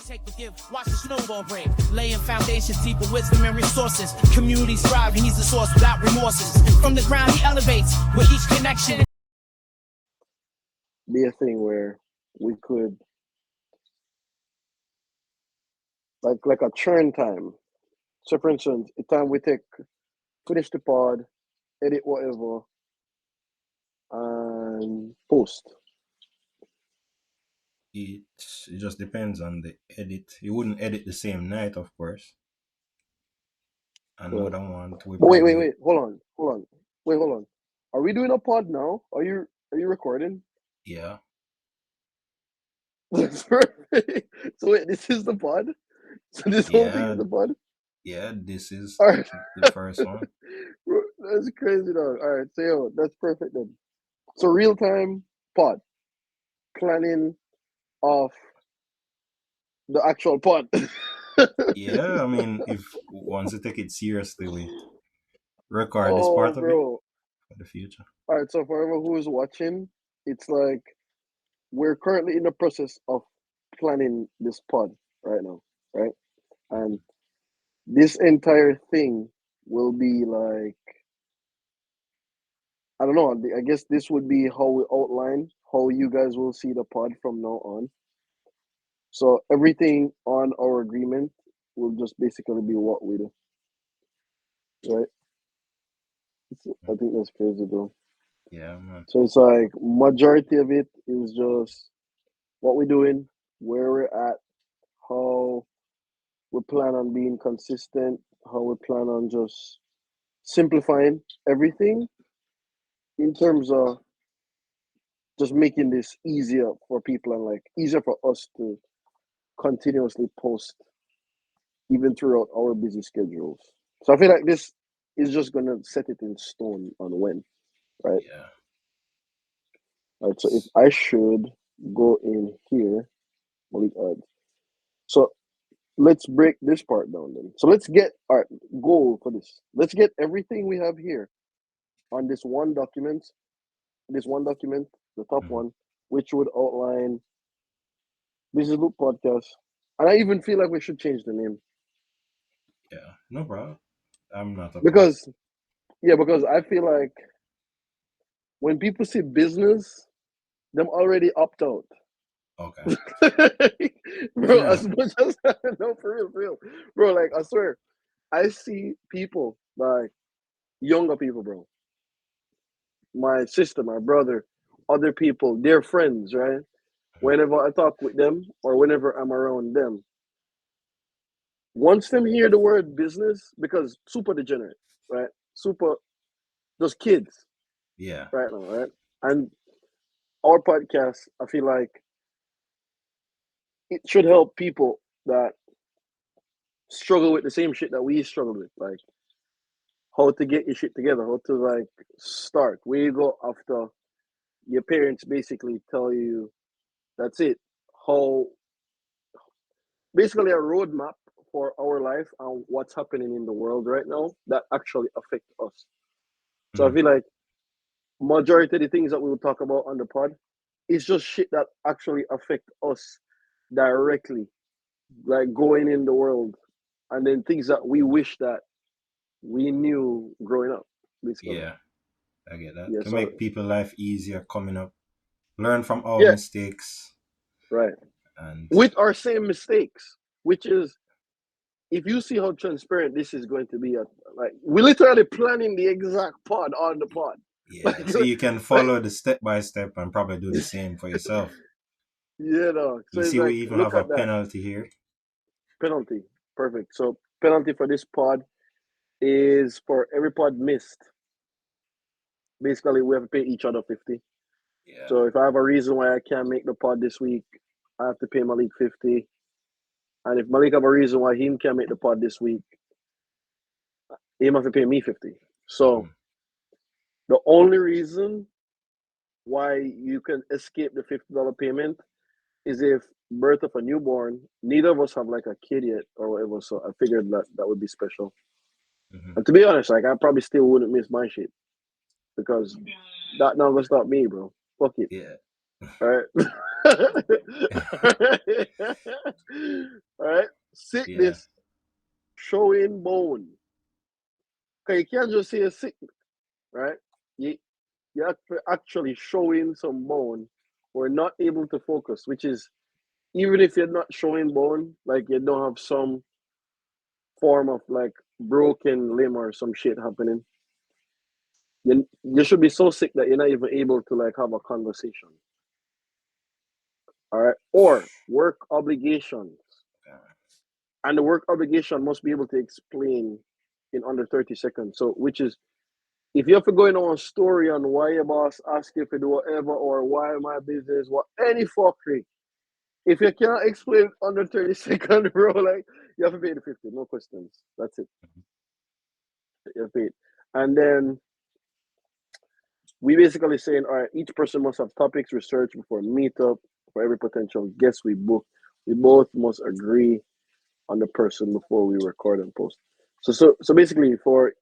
Take the gift, watch the snowball break. Laying foundations, deeper wisdom and resources. Communities thrive, and he's the source without remorses. From the ground, he elevates with each connection. Be a thing where we could like a churn time. So for instance, the time we take, finish the pod, edit whatever, and post. It just depends on the edit. You wouldn't edit the same night, of course. And Yeah. what I want, we But wait, probably hold on. Are we doing a pod now? Are you recording? yeah. That's perfect. So wait, this is the pod? So this whole thing Yeah, is the pod? yeah, this is All right. the first one. Bro, that's crazy, dog. All right, so yo, that's perfect then. So real time pod planning of the actual pod. Yeah, I mean, if once you take it seriously, we record this Oh, part of it bro. for the future. All right, so for everyone who is watching, it's like we're currently in the process of planning this pod right now, right? And this entire thing will be like, I don't know, I guess this would be how we outline how you guys will see the pod from now on. So everything on our agreement will just basically be what we do, right? I think that's crazy though. Yeah, man. So it's like majority of it is just what we're doing, where we're at, how we plan on being consistent, how we plan on just simplifying everything in terms of just making this easier for people and like easier for us to continuously post even throughout our busy schedules. So I feel like this is just gonna set it in stone on when, right? Yeah. All right. So if I should go in here, Malik add. So let's break this part down then. So let's get our goal for this. Let's get everything we have here on this one document, the top Mhm. one, which would outline Business Loop Podcast. And I even feel like we should change the name. Yeah, no problem. I'm not opposed. Because I feel like when people see business, them already opt out. Okay. Bro, Yeah. as much as no, for real. Bro, like I swear, I see people like younger people, bro. My sister, my brother, other people, their friends, right? Whenever I talk with them or whenever I'm around them, once them hear the word business, because super degenerate, right? Super those kids Yeah. right now, right? And our podcast, I feel like it should help people that struggle with the same shit that we struggle with, like how to get your shit together, how to like start, where you go after your parents basically tell you that's it. How basically a roadmap for our life and what's happening in the world right now that actually affect us. So I Mhm. feel like majority of the things that we will talk about on the pod is just shit that actually affect us directly, like going in the world, and then things that we wish that we knew growing up. Basically, Yeah, I get that. yeah. To So make people life easier coming up, learn from our yeah, mistakes, right. and With our same mistakes, which is if you see how transparent this is going to be, like we're literally planning the exact pod on the pod. yeah, Like, so you can follow the step by step and probably do the same for yourself. you know, so You it's see, we like, even look have a at that penalty here. penalty. Perfect. So penalty for this pod is for every pod missed. Basically, we have to pay each other 50. Yeah. So if I have a reason why I can't make the pod this week, I have to pay Malik 50. And if Malik have a reason why he can't make the pod this week, he have to pay me 50. So Mhm. the only reason why you can escape the $50 payment is if birth of a newborn, neither of us have like a kid yet or whatever. So I figured that that would be special. Mhm. And to be honest, like I probably still wouldn't miss my shit because that not gonna stop me, bro. Fuck it. Yeah. All right. Yeah. sickness showing bone. Okay, you can't just say a sick, right? You you're actually showing some bone or not able to focus, which is even if you're not showing bone, like you don't have some form of like broken limb or some shit happening. You should be so sick that you're not even able to like have a conversation. All right. Or work obligations. And the work obligation must be able to explain in under 30 seconds. So which is if you have to go in on a story on why your boss asked you to do whatever or why my business, what any fuckery, if you cannot explain under 30 seconds, bro, like you have to pay the 50, no questions. That's it. You have to pay it. And then we basically saying, all right, each person must have topics researched before meetup for every potential guest we book. We both must agree on the person before we record and post. So basically for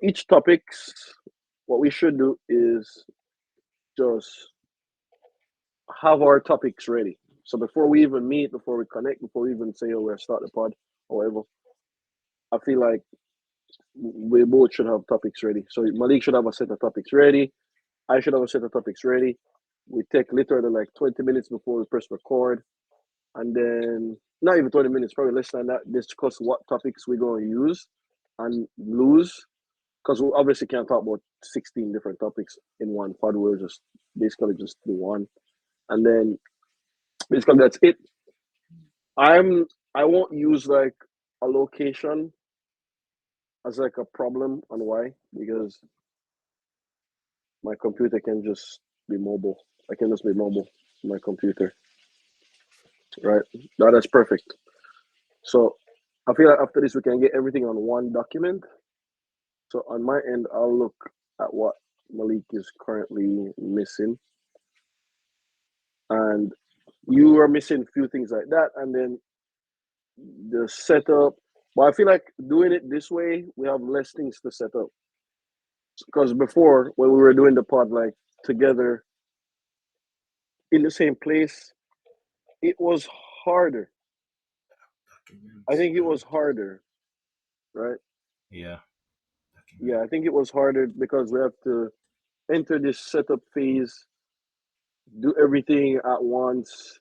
each topics, what we should do is just have our topics ready. So before we even meet, before we connect, before we even say, oh, we're start the pod or whatever, I feel like we both should have topics ready. So Malik should have a set of topics ready. I should have a set of topics ready. We take literally like 20 minutes before we press record. And then, not even 20 minutes, probably less than that, discuss what topics we're going to use and lose. Because we obviously can't talk about 16 different topics in one pod. We'll just basically just do one. And then basically that's it. I won't use like a location as like a problem on why, because my computer can just be mobile. I can just be mobile on my computer. Right? Now that's perfect. So I feel like after this we can get everything on one document. So on my end, I'll look at what Malik is currently missing. And you are missing a few things like that. And then the setup. But I feel like doing it this way, we have less things to set up. Because before, when we were doing the pod like together in the same place, it was harder. I think it was harder, right? Yeah. Yeah, I think it was harder because we have to enter this setup phase, do everything at once,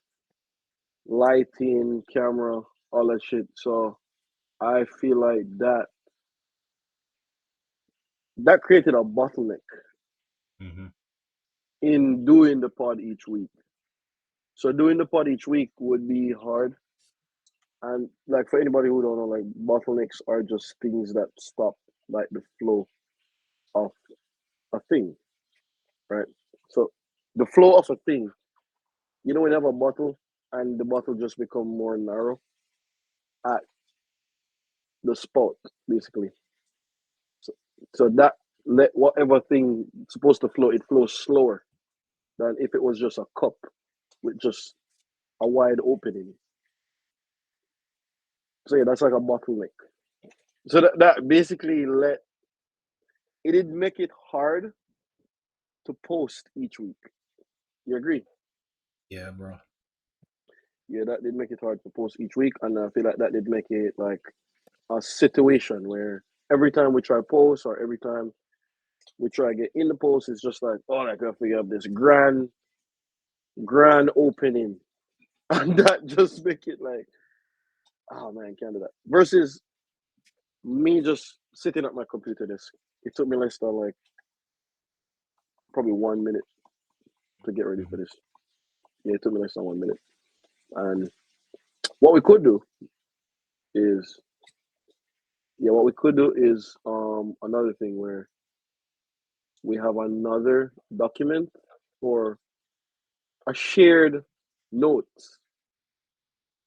lighting, camera, all that shit. So I feel like that created a bottleneck Mm-hmm. in doing the pod each week. So doing the pod each week would be hard. And like for anybody who don't know, like bottlenecks are just things that stop like the flow of a thing, right? So the flow of a thing, when you have a bottle and the bottle just become more narrow at the spout, basically. So, so that let whatever thing supposed to flow, it flows slower than if it was just a cup with just a wide opening. So yeah, that's like a bottleneck. So that basically it did make it hard to post each week. You agree? Yeah, bro. Yeah, that did make it hard to post each week, and I feel like that did make it like a situation where every time we try post or every time we try to get in the post, it's just like, oh, I gotta figure out this grand opening, and that just make it like, oh man, can't do that. Versus me just sitting at my computer desk. It took me less than like probably 1 minute to get ready for Mm-hmm. this. Yeah, it took me less than 1 minute. And what we could do is, another thing where we have another document or a shared notes.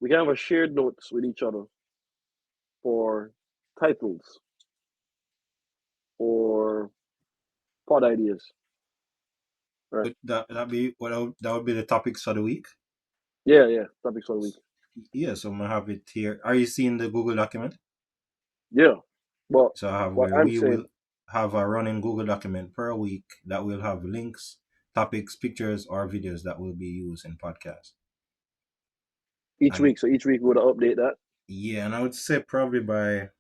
We can have a shared notes with each other for titles or pod ideas. Right. Would that would be the topics for the week? Yeah. Topics for the week. Yeah, so I'm gonna have it here. Are you seeing the Google document? Yeah. But So I have what where I'm we will saying, have a running Google document per week that will have links, topics, pictures, or videos that will be used in podcast. Each And week. So each week we would update that. yeah, and I would say probably by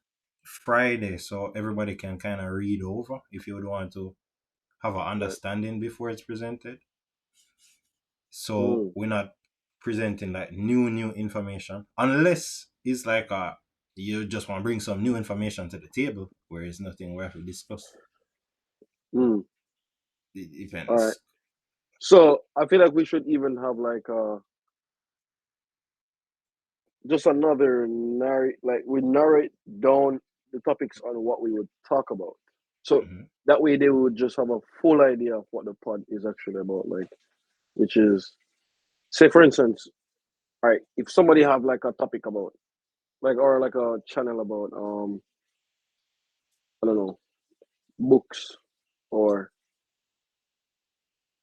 Friday, so everybody can kind of read over if you would want to have an Right. understanding before it's presented. So Mm. we're not presenting like new information unless it's like you just want to bring some new information to the table where it's nothing we have to discuss. Mm. It All right. depends. So I feel like we should even have like just another narrate, like we narrate down the topics on what we would talk about. So Hmm. that way they would just have a full idea of what the pod is actually about, like, which is, say for instance, all right, if somebody have like a topic about, like, or like a channel about, I don't know, books, or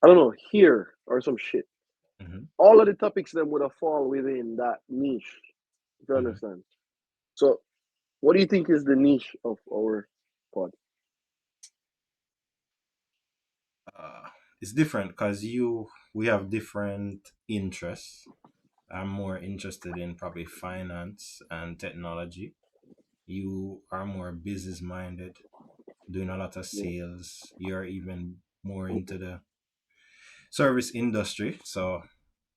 I don't know, here or some shit. Hmm. All of the topics then would have fall within that niche, if you Hmm. understand. So, what do you think is the niche of our pod? Uh, it's different because we have different interests. I'm more interested in probably finance and technology. You are more business minded, doing a lot of Yeah. sales. You're even more into the service industry. So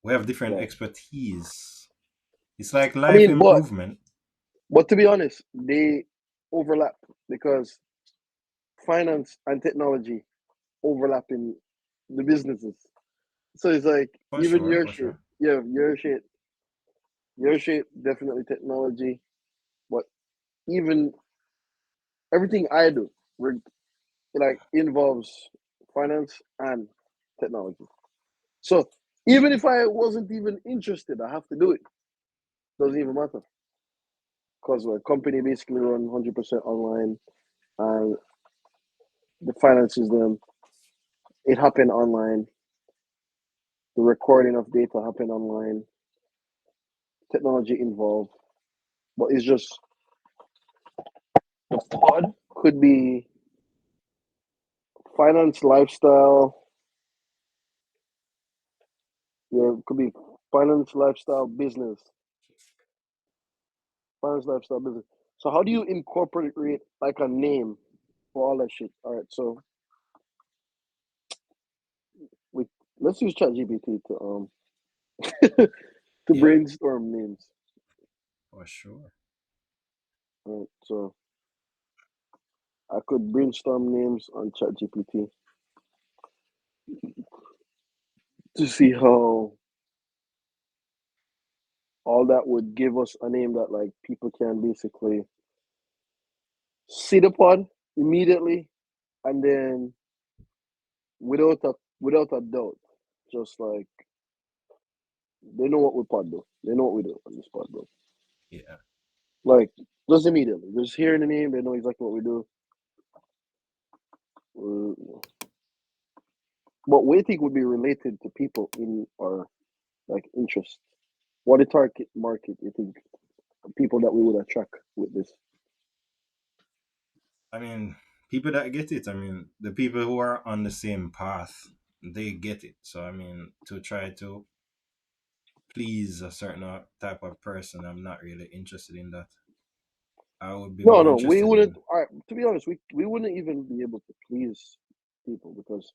we have different Right. expertise. It's like I life mean, improvement. but to be honest, they overlap because finance and technology overlap in the businesses. So it's like For even sure, your for shit, sure. yeah, your shit definitely technology, but even everything I do, we're like involves finance and technology. So even if I wasn't even interested, I have to do it. Doesn't even matter because the company basically run 100% online, and the finances them. It happened online. The recording of data happened online. Technology involved, but it's just the pod could be finance, lifestyle. Yeah, it could be finance, lifestyle, business. Finance, lifestyle, business. So how do you incorporate like a name for all that shit? All right, so we let's use ChatGPT to Yeah, brainstorm names. for sure. All right, so I could brainstorm names on ChatGPT to see how all that would give us a name that like people can basically see the pod immediately, and then without a doubt, just like they know what we pod do. They know what we do on this pod, bro. Yeah. Like just immediately, just hearing the name, they know exactly what we do. Uh, But we think would be related to people in our like interest. What the target market you think people that we would attract with this? I mean, people that get it, I mean, the people who are on the same path, they get it. So, I mean, to try to please a certain type of person, I'm not really interested in that. I would be No, more no, we interested wouldn't. in, All right, to be honest, we wouldn't even be able to please people because,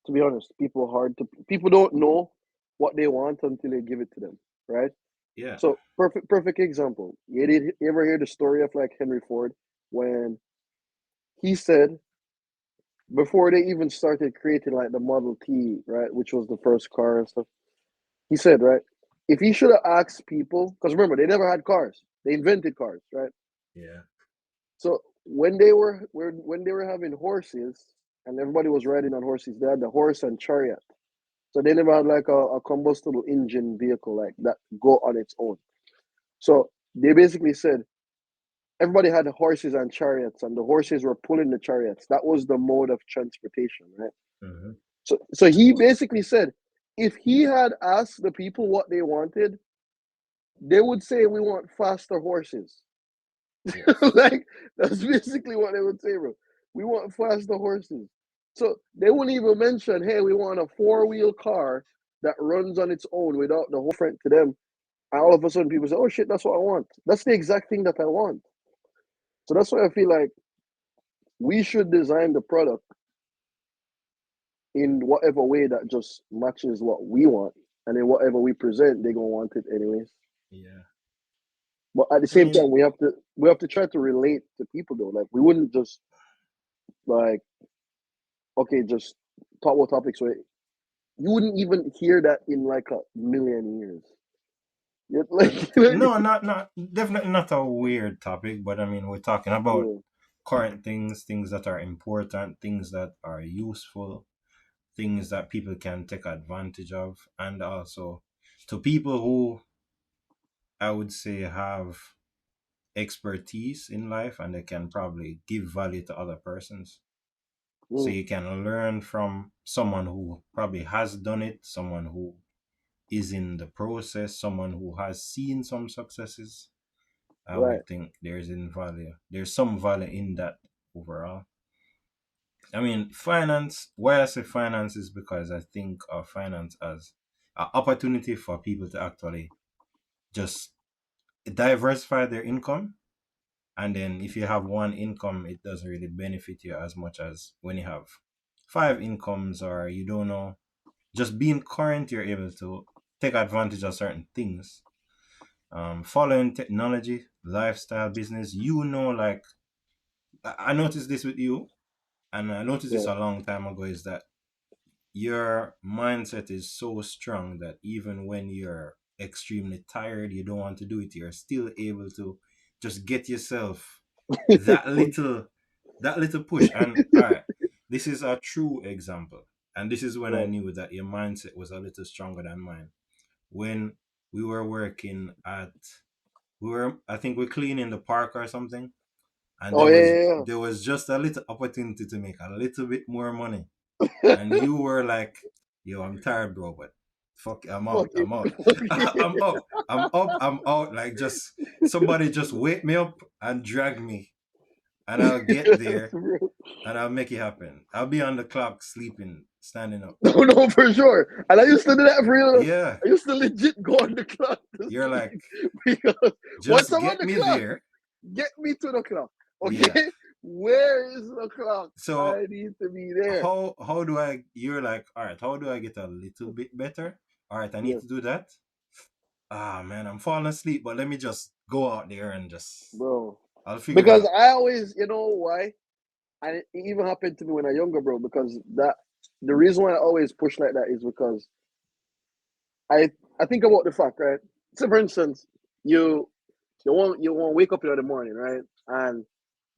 to be honest, people don't know what they want until they give it to them, right? yeah. So perfect example. You ever hear the story of like Henry Ford when he said before they even started creating like the Model T, right, which was the first car and stuff. He said, right, if he should have asked people, because remember they never had cars, they invented cars, right? Yeah. So when they were having horses and everybody was riding on horses, they had the horse and chariot. So they never had like a combustible engine vehicle like that go on its own. So they basically said everybody had horses and chariots, and the horses were pulling the chariots. That was the mode of transportation, right? Hmm. So he basically said if he had asked the people what they wanted, they would say we want faster horses. Yes. Like that's basically what they would say, bro. We want faster horses. So they wouldn't even mention, hey, we want a four-wheel car that runs on its own without the whole front to them. And all of a sudden people say, oh shit, that's what I want. That's the exact thing that I want. So that's why I feel like we should design the product in whatever way that just matches what we want. And then whatever we present, they're gonna want it anyways. Yeah. But at the I same mean, time, we have to try to relate to people though. Like we wouldn't just like okay, just talk about topics where you wouldn't even hear that in like a million years. Like, no, not definitely not a weird topic, but I mean, we're talking about yeah, current things, things that are important, things that are useful, things that people can take advantage of, and also to people who I would say have expertise in life and they can probably give value to other persons. So mm, you can learn from someone who probably has done it, someone who is in the process, someone who has seen some successes. I right. would think there's some value in that overall. I mean, finance, why I say finance is because I think of finance as an opportunity for people to actually just diversify their income. And then if you have one income, it doesn't really benefit you as much as when you have five incomes or you don't know. Just being current, you're able to take advantage of certain things. Following technology, lifestyle, business, like I noticed this with you, and I noticed this Yeah. a long time ago, is that your mindset is so strong that even when you're extremely tired, you don't want to do it, you're still able to just get yourself that little that little push. And all right, this is a true example. And this is when I Right. knew that your mindset was a little stronger than mine. When we were working at I think we're cleaning the park or something, and Oh yeah, there was just a little opportunity to make a little bit more money, yeah, and you were like, "Yo, I'm tired, bro, but fuck, it, I'm fuck out, it. I'm out, Fuck I'm it. up, I'm up, I'm out." Like just somebody just wake me up and drag me, and I'll get Yes, there bro. and I'll make it happen. I'll be on the clock, sleeping, standing up. No, no, for sure. And I used to do that for real. Yeah, I used to legit go on the clock to you're sleep like, because once just I'm on get the me clock, there. get me to the clock. Yeah. Okay, where is the clock? So I need to be there. how do I? You're like, all right. How do I get a little bit better? All right, I need Yes, to do that. Ah man, I'm falling asleep, but let me just go out there and just bro. I'll figure it Because out. I always, you know why? And it even happened to me when I was younger, bro. Because the reason why I always push like that is because I I think about the fact, right? So for instance, you you want to wake up in the morning, right? And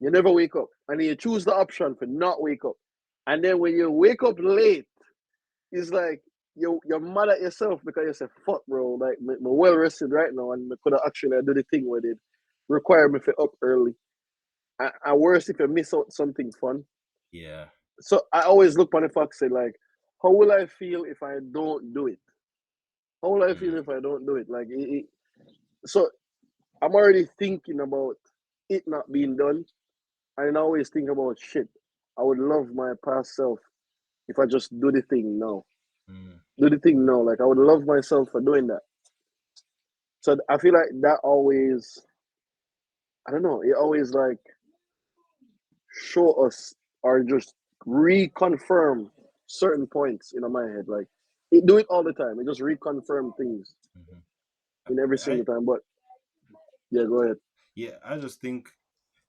you never wake up, and then you choose the option for not wake up, and then when you wake up late, it's like you're mad at yourself because you say, "Fuck, bro! Like me well rested right now, and I could have actually do the thing where they require me for up early." And worse if you miss out something fun. Yeah. So I always look on the fact say like, how will I feel if I don't do it? How will I feel Mm, if I don't do it? Like so I'm already thinking about it not being done. And I always think about shit. I would love my past self if I just do the thing now. mm, Do the thing now. Like I would love myself for doing that. So I feel like that always, I don't know, it always like show us or just reconfirm certain points in my head. Like it do it all the time. It just reconfirm things mhm. in every single I time. But yeah, go ahead. yeah, I just think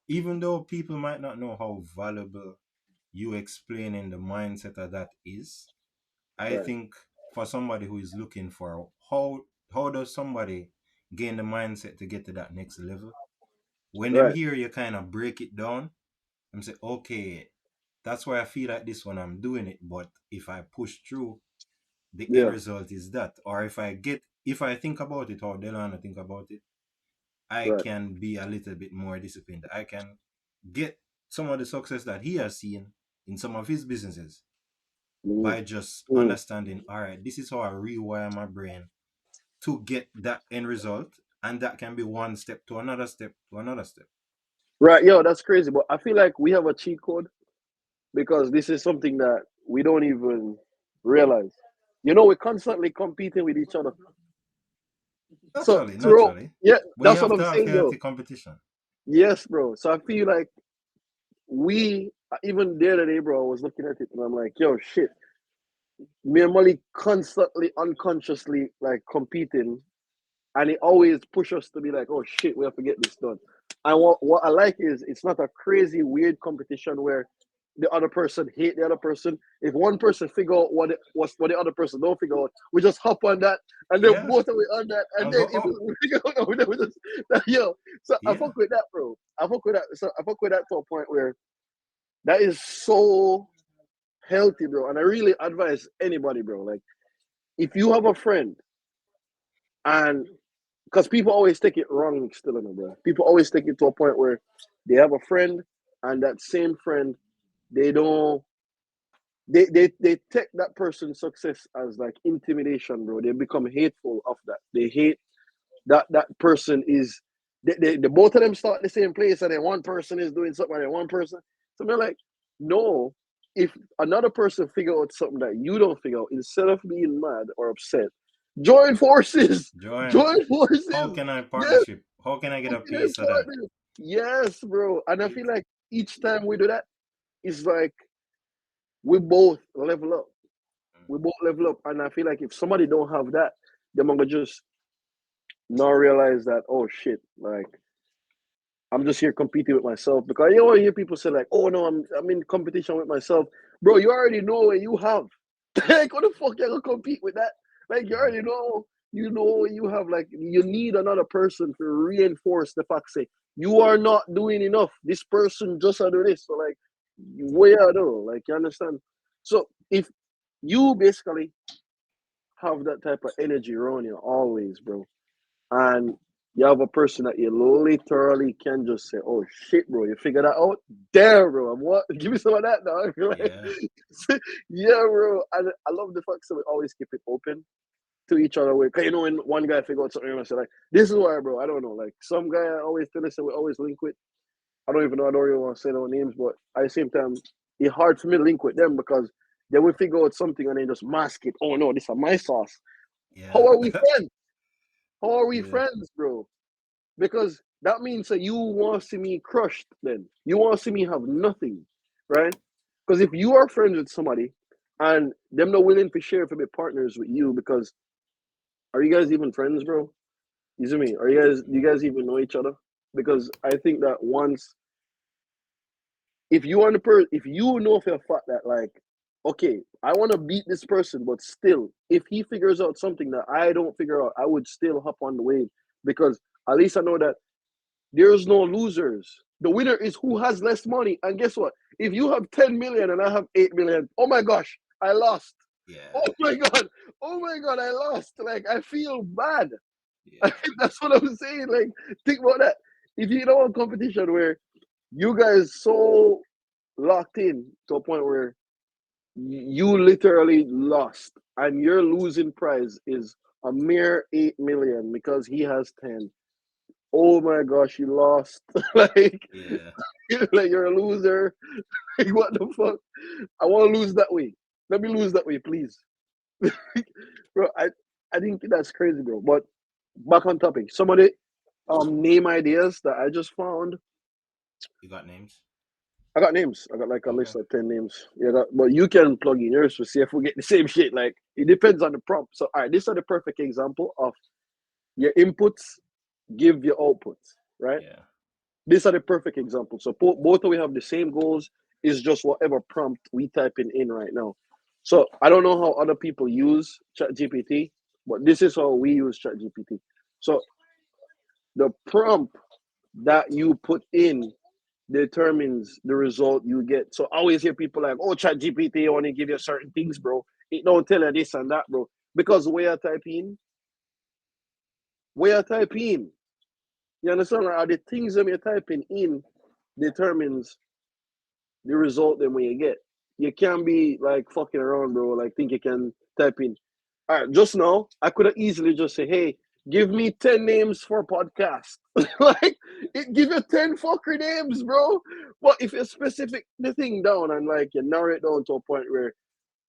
even though people might not know how valuable you explaining the mindset of that is, I Right. think for somebody who is looking for how does somebody gain the mindset to get to that next level? When them Right. hear you kind of break it down, I'm say, okay, that's why I feel like this when I'm doing it. But if I push through, the end Yeah. result is that. Or if I think about it, or Delano think about it, I Right. can be a little bit more disciplined. I can get some of the success that he has seen in some of his businesses Mm. by just Mm. understanding, all right, this is how I rewire my brain to get that end result. And that can be one step to another step to another step. Right. Yo, that's crazy. But I feel like we have a cheat code because this is something that we don't even realize. You know, we're constantly competing with each other. So Naturally, bro, naturally. yeah, But you that's what have to I'm have saying, bro. healthy competition. Yes, bro. So I feel like we even the other day, bro, I was looking at it and I'm like, yo, shit. Me and Molly constantly, unconsciously, like competing, and it always push us to be like, oh shit, we have to get this done. And what I like is it's not a crazy weird competition where the other person hate the other person. If one person figure out what the other person don't figure out, we just hop on that and then Yeah. both of we on that, and I'll then go if up. we figure out, then we just yo. So I Yeah. fuck with that, bro. I fuck with that. So I fuck with that to a point where that is so healthy, bro. And I really advise anybody, bro. Like if you have a friend and because people always take it wrong still, bro. People always take it to a point where they have a friend and that same friend they don't they take that person's success as like intimidation, bro. They become hateful of that. They hate that person is they both of them start the same place and then one person is doing something and then one person. So I'm like, no, if another person figure out something that you don't figure out, instead of being mad or upset, join forces. Join. Join How forces. can I Yes, partnership? How can I get a okay, piece of that? partner. Yes, bro. And I feel like each time we do that, it's like we both level up. We both level up. And I feel like if somebody don't have that, they're gonna just not realize that, oh shit, like I'm just here competing with myself. Because you know I hear people say like, oh no, I'm in competition with myself. Bro, you already know what you have. Like what the fuck you gonna compete with that? Like you Mhm. already know what you have. Like you need another person to reinforce the fact say you are not doing enough. This person just do this. So like where though? Like you understand? So if you basically have that type of energy around you always, bro, and you have a person that you literally can just say, "Oh shit, bro, you figure that out? Damn, bro, I'm what? Give me some of that, dog." Yeah. Like, yeah, bro. And I love the fact that we always keep it open to each other. Cause you know, when one guy figure out something, and I say like, "This is why, bro." I don't know. Like some guy I always tell us that we always link with. I don't even know. I don't even want to say no names, but at the same time, it's hard for me to link with them because they will figure out something and then just mask it. Oh no, this is my sauce. How Yeah. are we friends? How are we Yeah. friends, bro? Because that means that you want to see me crushed then. You want to see me have nothing, right? Because if you are friends with somebody and them not willing to share to be partners with you, because are you guys even friends, bro? You see me? Do you guys even know each other? Because I think that once if you are the person if you know for a fact that like, okay, I want to beat this person, but still, if he figures out something that I don't figure out, I would still hop on the wave because at least I know that there's no losers. The winner is who has less money. And guess what? If you have 10 million and I have 8 million, oh my gosh, I lost. Oh Yeah. my God. Oh my God, I lost. Like, I feel bad. Yeah. That's what I'm saying. Like, think about that. If you don't want competition where you guys so locked in to a point where you literally lost and your losing prize is a mere 8 million because he has 10. Oh my gosh, you lost. Like, Yeah. like you're a loser. Like, what the fuck? I want to lose that way. Let me lose that way, please. Bro, I think that's crazy, bro. But back on topic. Some of the name ideas that I just found. You got names? I got names. I got like a Okay. list of 10 names. Yeah, but you can plug in yours to see if we get the same shit. Like it depends on the prompt. So all right, these are the perfect example of your inputs give your outputs, right? Yeah. These are the perfect examples. So both of we have the same goals. It's just whatever prompt we typing in right now. So I don't know how other people use ChatGPT, but this is how we use ChatGPT. So the prompt that you put in determines the result you get. So I always hear people like, "Oh, ChatGPT only give you certain things, bro. It don't tell you this and that, bro." Because where you type in, you understand? Like, are the things that you're typing in determines the result then when you get. You can't be like fucking around, bro. Like think you can type in. All right, just now I could have easily just say, "Hey, give me 10 names for a podcast." Like it give you 10 fucking names, bro. But if you specific the thing down and like you narrow it down to a point where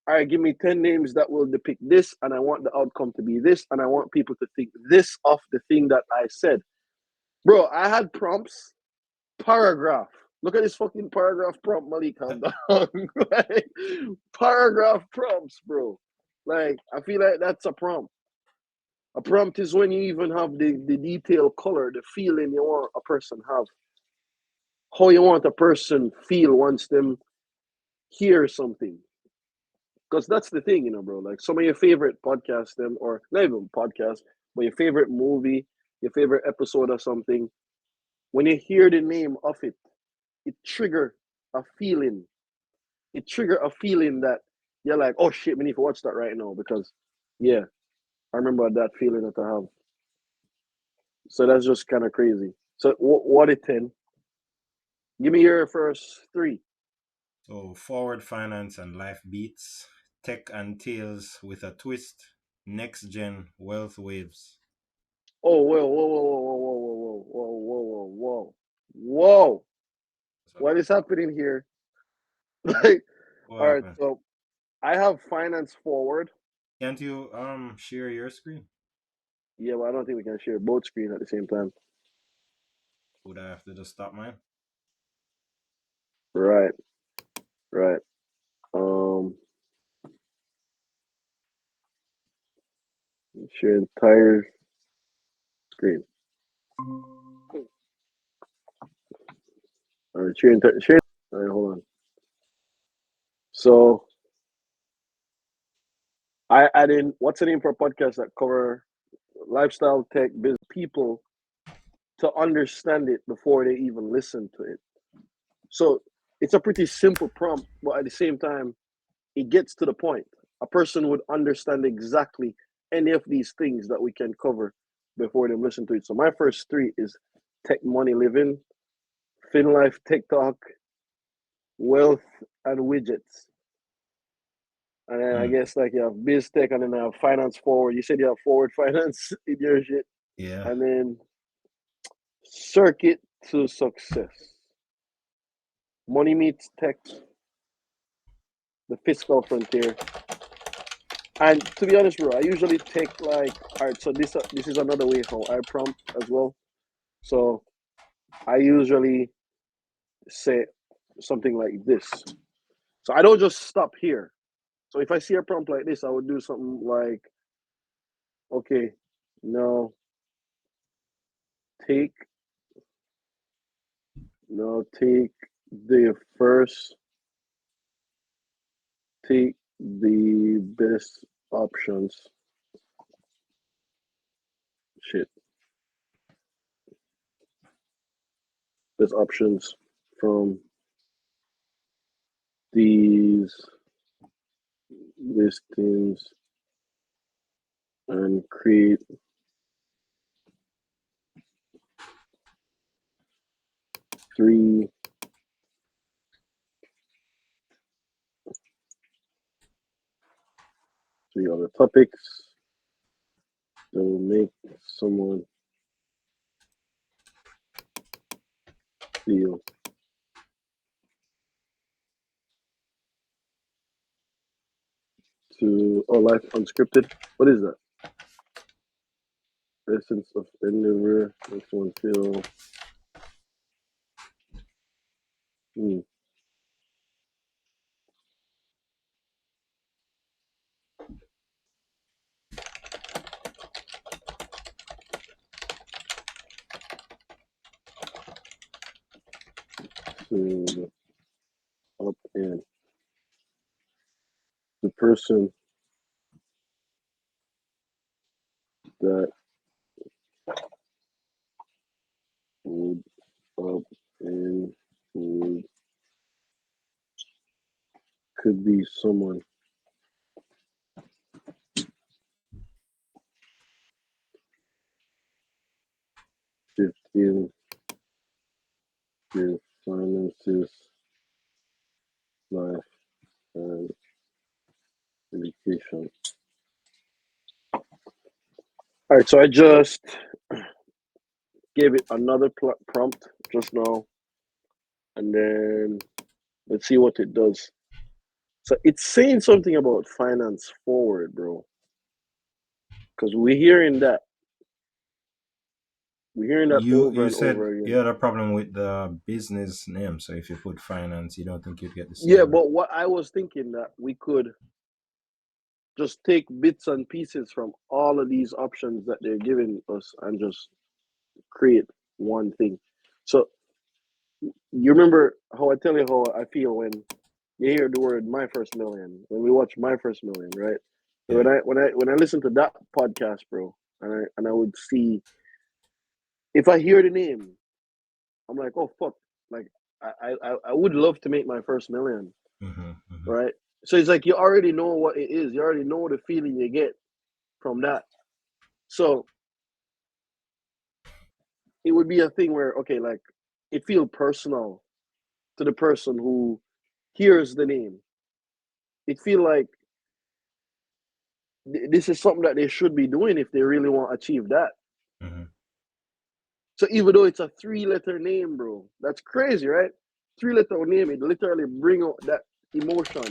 all right, give me 10 names that will depict this, and I want the outcome to be this, and I want people to think this of the thing that I said. Bro, I had prompts, paragraph. Look at this fucking paragraph prompt, Malik. Calm down. Like, paragraph prompts, bro. Like, I feel like that's a prompt. A prompt is when you even have the detailed color, the feeling you want a person have. How you want a person feel once them hear something. Because that's the thing, bro. Like some of your favorite podcasts, them or not even podcast, but your favorite movie, your favorite episode or something. When you hear the name of it, it trigger a feeling. It trigger a feeling that you're like, oh shit, we need to watch that right now because, yeah, I remember that feeling that I have. So that's just kind of crazy. So what it 10? Give me your first 3. So forward finance and life beats, tech and tales with a twist, next gen wealth waves. Oh, whoa, whoa, whoa, whoa, whoa, whoa, whoa, whoa, whoa, whoa, whoa! What is happening here? Like, What all right, happened? so I have finance forward. Can't you share your screen? Yeah, but I don't think we can share both screens at the same time. Would I have to just stop mine? Right, right. Um, share entire screen. All right, share. All right, hold on. So I add in what's the name for a podcast that cover lifestyle, tech, business people to understand it before they even listen to it. So it's a pretty simple prompt, but at the same time, it gets to the point. A person would understand exactly any of these things that we can cover before they listen to it. So my first 3 is tech, money, living, fin life, TikTok, wealth, and widgets. And then I Hmm. guess like you have biz tech, and then I have finance forward. You said you have forward finance in your shit, Yeah. and then circuit to success. Money meets tech, the fiscal frontier. And to be honest, bro, I usually take like, all right. So this is another way how I prompt as well. So I usually say something like this. So I don't just stop here. So if I see a prompt like this, I would do something like, okay, now take take the first, take the best options. Shit, best options from these listings and create 3 other topics that will make someone feel to life unscripted. What is that? Essence of endeavor makes someone feel hmm, to up and the person that would up and would could be someone 15 your finances, life, and education. All right, so I just gave it another prompt just now, and then let's see what it does. So it's saying something about finance forward, bro. Because we're hearing that over You and said over you again. had a problem with the business name, so if you put finance, you don't think you'd get the Yeah, same. but what I was thinking that we could just take bits and pieces from all of these options that they're giving us and just create one thing. So you remember how I tell you how I feel when you hear the word "My First Million," when we watch "My First Million," right? Yeah. When I listen to that podcast, bro, and I would see, if I hear the name, I'm like, oh fuck, like I would love to make my first million, Mm-hmm, mm-hmm. right? So it's like you already know what it is. You already know the feeling you get from that. So it would be a thing where, okay, like it feel personal to the person who hears the name. It feel like this is something that they should be doing if they really want to achieve that. Mm-hmm. So even though it's a 3 letter name, bro, that's crazy, right? 3 letter name, it literally bring out that emotion.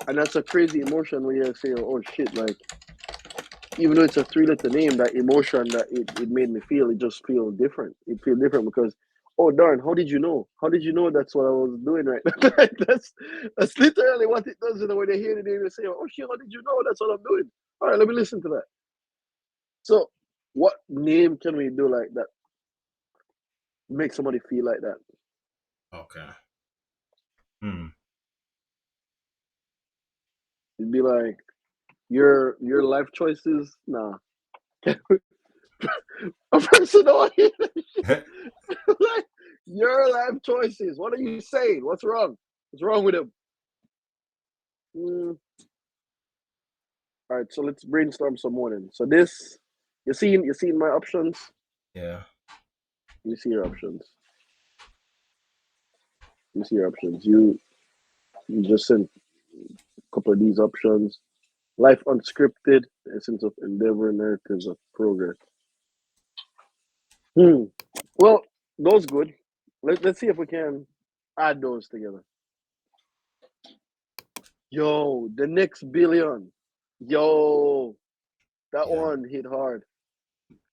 And that's a crazy emotion when you say, oh shit, like even though it's a 3 letter name, that emotion that it made me feel, it just feel different. It feel different because, oh darn, how did you know? How did you know that's what I was doing right now? that's literally what it does, when they hear the name, they say, oh shit, how did you know that's what I'm doing? All right, let me listen to that. So what name can we do like that? Make somebody feel like that? Okay. Hmm. It'd be like your life choices. Nah, a person don't hear that shit. Like your life choices. What are you saying? What's wrong? What's wrong with them? Mm. All right, so let's brainstorm some more then. So this, you seen my options. Yeah. You see your options. You see your options. You just sent a couple of these options. Life unscripted, essence of endeavor, narratives of progress. Hmm. Well, those good. Let's see if we can add those together. Yo, the next billion. Yo, that Yeah. one hit hard.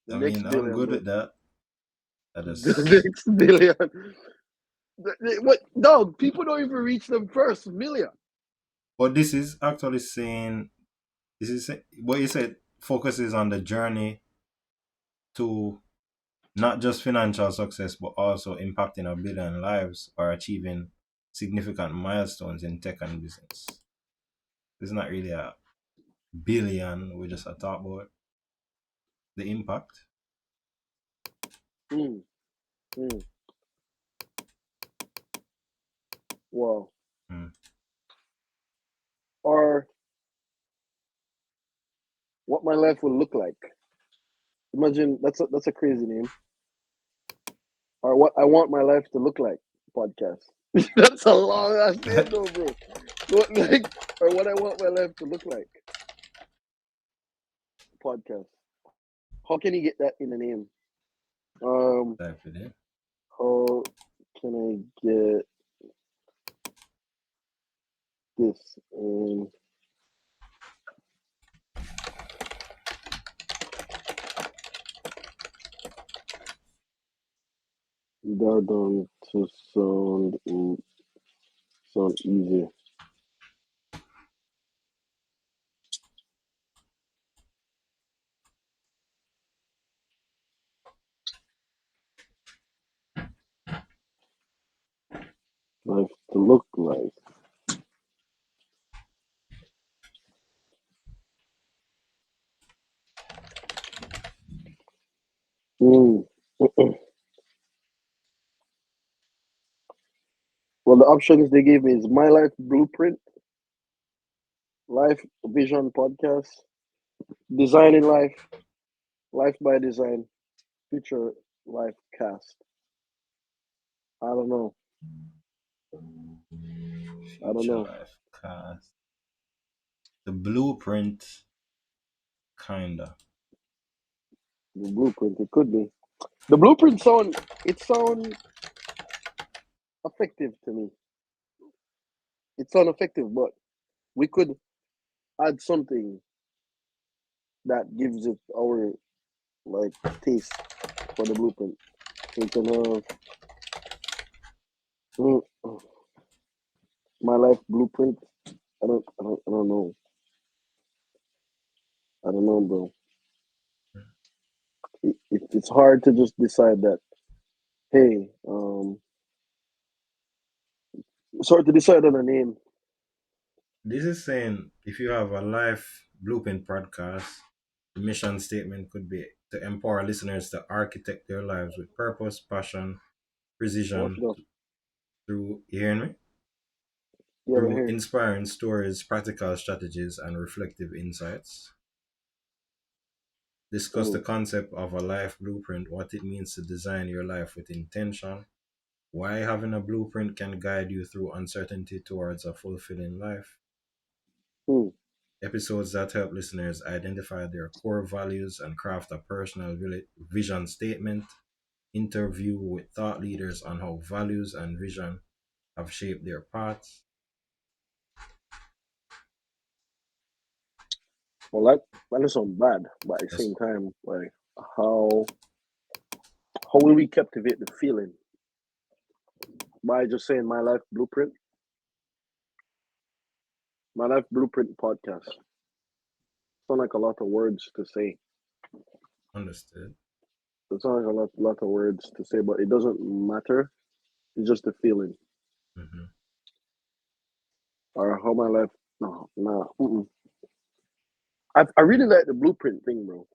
The I next mean, I'm billion, good bro. with that. I The just, next billion. What? Dog, people don't even reach them first million. but this is actually saying, what you said focuses on the journey to not just financial success, but also impacting a billion lives or achieving significant milestones in tech and business. It's not really a billion, we just talk about the impact. Mm, mm, wow. Mm. Or what my life will look like. Imagine that's a crazy name. Or what I want my life to look like. Podcast. That's a long ass name, though, bro. Or what I want my life to look like. Podcast. How can you get that in a name? Um, Type it in. how can I get this in Dardon to sound easier? Life to look like. Mm. Well, the options they gave me is My Life Blueprint, Life Vision Podcast, Designing Life, Life by Design, Future Life Cast. I don't know. I don't Future know. life cast. The blueprint, kinda. The blueprint, it could be. The blueprint sound effective to me. it's ineffective, but we could add something that gives it our like taste for the blueprint. We can have mm, my life blueprint. I don't know. I don't know, bro. It's hard to just decide that. Hey, it's hard to decide on a name. This is saying if you have a life blueprint podcast, the mission statement could be to empower listeners to architect their lives with purpose, passion, Watch it precision off. through, you hearing me? Yeah, right Through here. inspiring stories, practical strategies, and reflective insights. Discuss the Mm, concept of a life blueprint, what it means to design your life with intention, why having a blueprint can guide you through uncertainty towards a fulfilling life. mm. Episodes that help listeners identify their core values and craft a personal vision statement. Interview with thought leaders on how values and vision have shaped their paths. Well, that doesn't sound bad, but at the Yes, same time, like how how will we captivate the feeling by just saying my life blueprint, my life blueprint podcast? Sound like a lot of words to say. understood. It sounds like lot of words to say, but it doesn't matter. It's just the feeling Hmm. or how my life. No, nah. Mm-mm. I really like the blueprint thing, bro.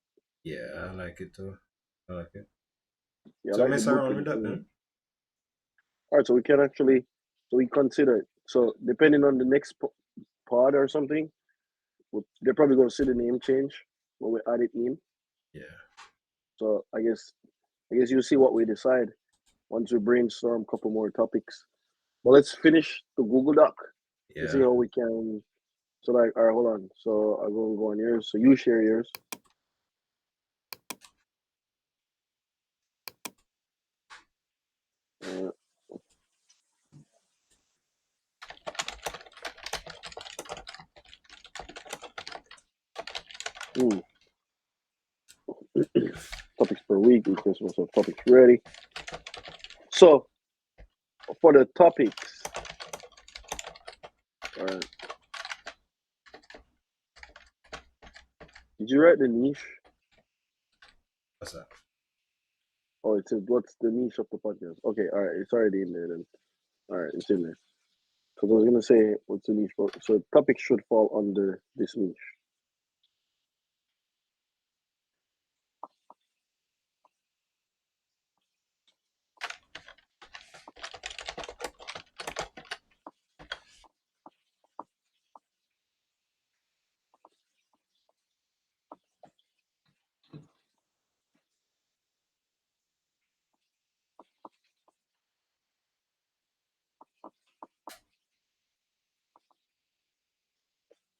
Yeah, I like it too. I like it. Yeah, I So like the mess around with blueprint that thing. then. All right, so we can actually, so we consider it. So depending on the next pod or something, they're probably going to see the name change when we add it in. Yeah, So I guess you'll see what we decide once we brainstorm a couple more topics. But let's finish the Google Doc and see yeah. how we can. So like, all right, hold on. So I'm going to go on yours. So you share yours. Uh, hmm, topics per week. We just want some topics ready. So for the topics, all right. Did you write the niche? What's that? Oh, it says what's the niche of the podcast? Okay, all right. It's already in there then. All right, it's in there. Because I was gonna say what's the niche for? So topics should fall under this niche.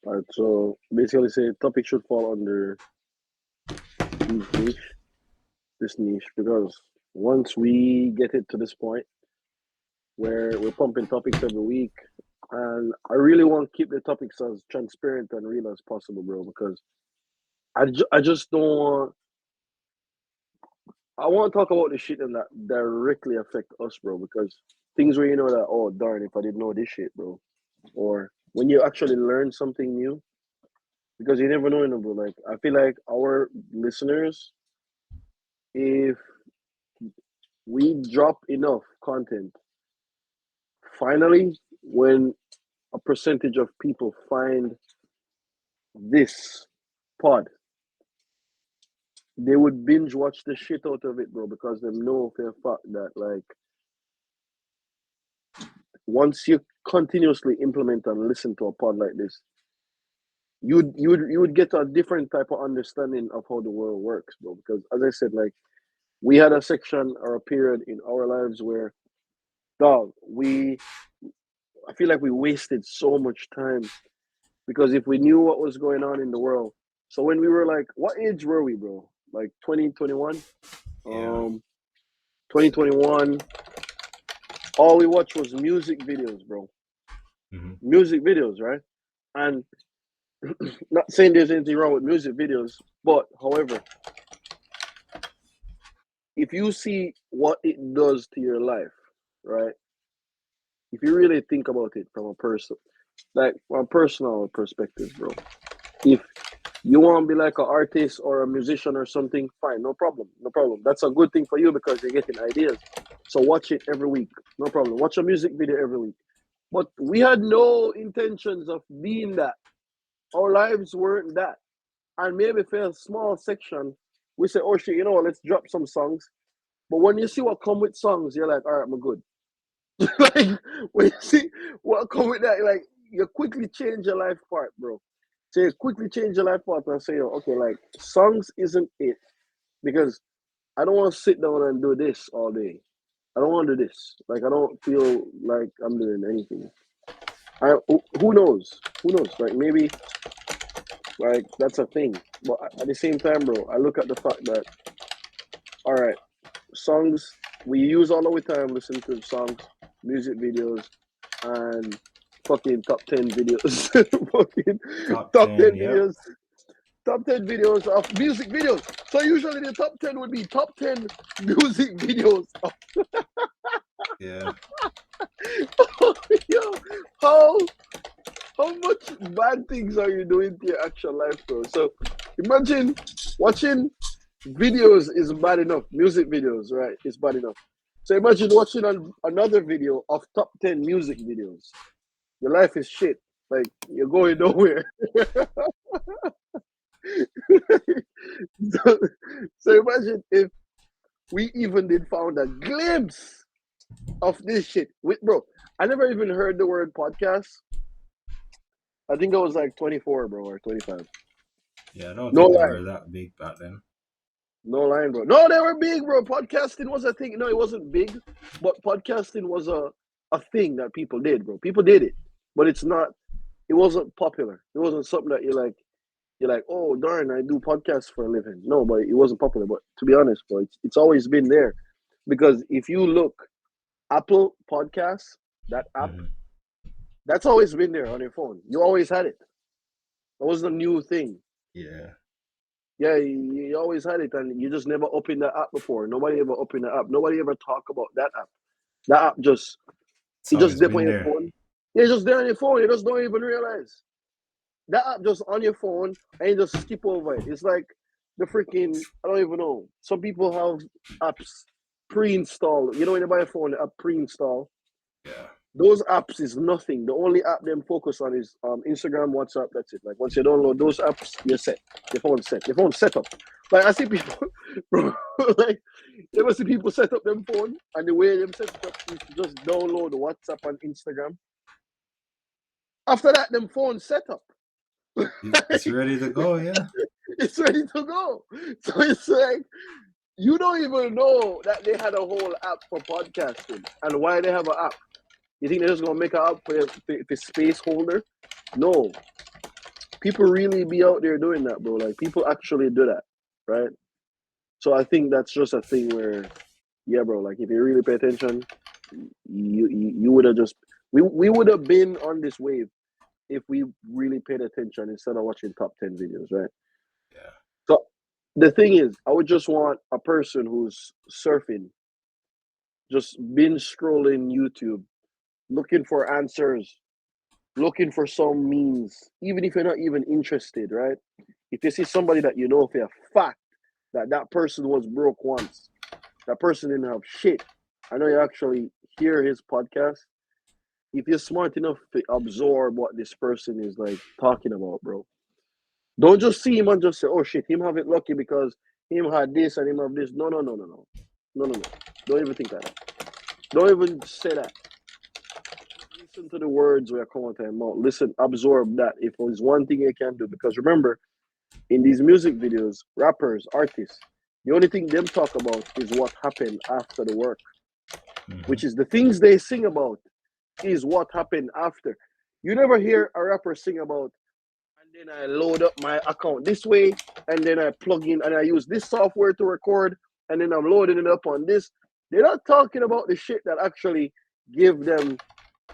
All right. So basically, say topic should fall under these niche, this niche, because once we get it to this point where we're pumping topics every week, and I really want to keep the topics as transparent and real as possible, bro, because I just don't want. I want to talk about the shit that directly affect us, bro, because things where you know that, oh darn, if I didn't know this shit, bro, or when you actually learn something new, because you never know, bro. Like I feel like our listeners, if we drop enough content, finally, when a percentage of people find this pod, they would binge watch the shit out of it, bro, because they know for a fact that like once you continuously implement and listen to a pod like this, you would get a different type of understanding of how the world works, bro. Because as I said, like we had a section or a period in our lives where, dog, I feel like we wasted so much time because if we knew what was going on in the world, so when we were like, what age were we, bro? Like 2021, Yeah, 2021. All we watched was music videos, bro. music videos, right? And not saying there's anything wrong with music videos, but however, if you see what it does to your life, right? If you really think about it from a personal perspective, bro. If you want to be like an artist or a musician or something, fine, no problem, no problem. That's a good thing for you because you're getting ideas. So watch it every week, no problem. Watch a music video every week. But we had no intentions of being that. Our lives weren't that. And maybe for a small section, we say, oh shit, let's drop some songs. But when you see what come with songs, you're like, all right, I'm good. Like when you see what come with that, like you quickly change your life part, bro. So you quickly change your life part and say, okay, like songs isn't it because I don't want to sit down and do this all day. I don't want to do this. Like I don't feel like I'm doing anything. Who knows? Who knows? Like maybe like that's a thing. But at the same time, bro, I look at the fact that all right, songs we use all the time, listen to songs, music videos, and fucking top 10 videos. Fucking Top top 10 10, yep. videos. Top 10 videos of music videos. So usually the top 10 would be top 10 music videos. Yeah. Yo, how much bad things are you doing to your actual life, bro? So imagine watching videos is bad enough. Music videos, right? Is bad enough. So imagine watching another video of top 10 music videos. Your life is shit. Like you're going nowhere. so imagine if we even did found a glimpse of this shit. Bro, I never even heard the word podcast. I think I was like 24, bro, or 25. Yeah, I don't No think they lie. were that big back then. No line, bro. No, they were big, bro. Podcasting was a thing. No, it wasn't big, but podcasting was a thing that people did, bro. People did it, but it wasn't popular. It wasn't something that you're like, oh darn, I do podcasts for a living. No, but it wasn't popular. But to be honest, bro, it's always been there. Because if you look, Apple Podcasts, that app, that's always been there on your phone. You always had it. That wasn't a new thing. Yeah. Yeah, you always had it, and you just never opened that app before. Nobody ever opened the app. Nobody ever talk about that app. That app It's it just always dip been on your there. phone. Yeah, it's just there on your phone. You just don't even realize. That app just on your phone, and you just skip over it. It's like the freaking, I don't even know. Some people have apps pre-installed. You know, when you buy a phone, the app pre-install. Yeah. Those apps is nothing. The only app them focus on is Instagram, WhatsApp. That's it. Like once you download those apps, you're set. Your phone's set. Your phone's set up. Like I see people, bro. Like you ever see people set up them phone, and the way them set it up is to just download WhatsApp and Instagram. After that, them phones set up. It's ready to go, yeah. It's ready to go. So it's like you don't even know that they had a whole app for podcasting and why they have an app. You think they're just gonna make an app for the space holder? No. People really be out there doing that, bro. Like people actually do that, right? So I think that's just a thing where, yeah, bro. Like if you really pay attention, you would have just we would have been on this wave if we really paid attention instead of watching top 10 videos, right? Yeah. So the thing is, I would just want a person who's surfing, just binge scrolling YouTube, looking for answers, looking for some means, even if you're not even interested, right? If you see somebody that you know for a fact that that person was broke once, that person didn't have shit, I know you actually hear his podcast. If you're smart enough to absorb what this person is like talking about, bro, don't just see him and just say, oh shit, him have it lucky because him had this and him have this. No. Don't even think that. Don't even say that. Listen to the words we are coming to him out. Listen, absorb that. If there's one thing you can do, because remember, in these music videos, rappers, artists, the only thing them talk about is what happened after the work, which is the things they sing about is what happened after. You never hear a rapper sing about, and then I load up my account this way, and then I plug in and I use this software to record, and then I'm loading it up on this. They're not talking about the shit that actually give them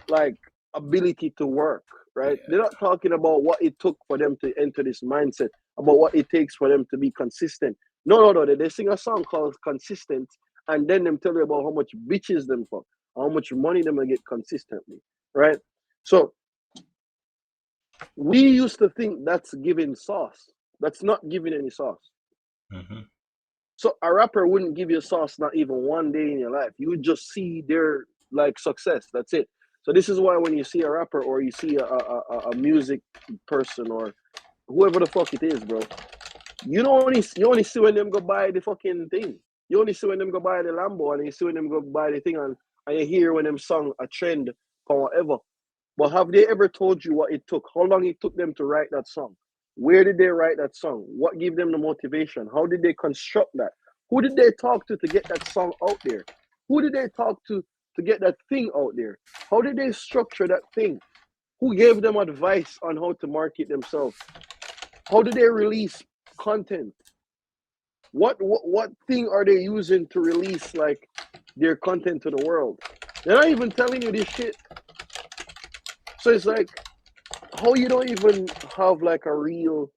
like ability to work, right? Yeah. They're not talking about what it took for them to enter this mindset, about what it takes for them to be consistent. No. They sing a song called Consistent, and then them tell you about how much bitches them fuck, how much money them gonna get consistently, right? So we used to think that's giving sauce. That's not giving any sauce. Mm-hmm. So a rapper wouldn't give you sauce not even one day in your life. You would just see their like success. That's it. So this is why when you see a rapper or you see a music person or whoever the fuck it is, bro, you only see when them go buy the fucking thing. You only see when them go buy the Lambo and you see when them go buy the thing and you hear when them song a trend or whatever. But have they ever told you what it took? How long it took them to write that song? Where did they write that song? What gave them the motivation? How did they construct that? Who did they talk to get that song out there? Who did they talk to get that thing out there? How did they structure that thing? Who gave them advice on how to market themselves? How did they release content? What thing are they using to release like their content to the world? They're not even telling you this shit. So it's like how you don't even have like a real.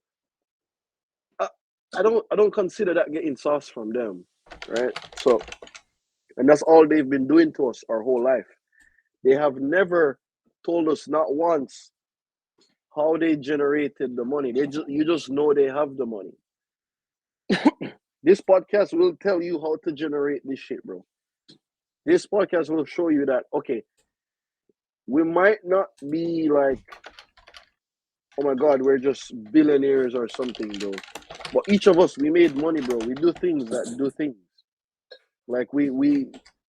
I don't consider that getting sauce from them, right? So, and that's all they've been doing to us our whole life. They have never told us not once how they generated the money. You just know they have the money. This podcast will tell you how to generate this shit, bro. This podcast will show you that okay, we might not be like, oh my god, we're just billionaires or something, bro. But each of us, we made money, bro. We do things that do things. Like we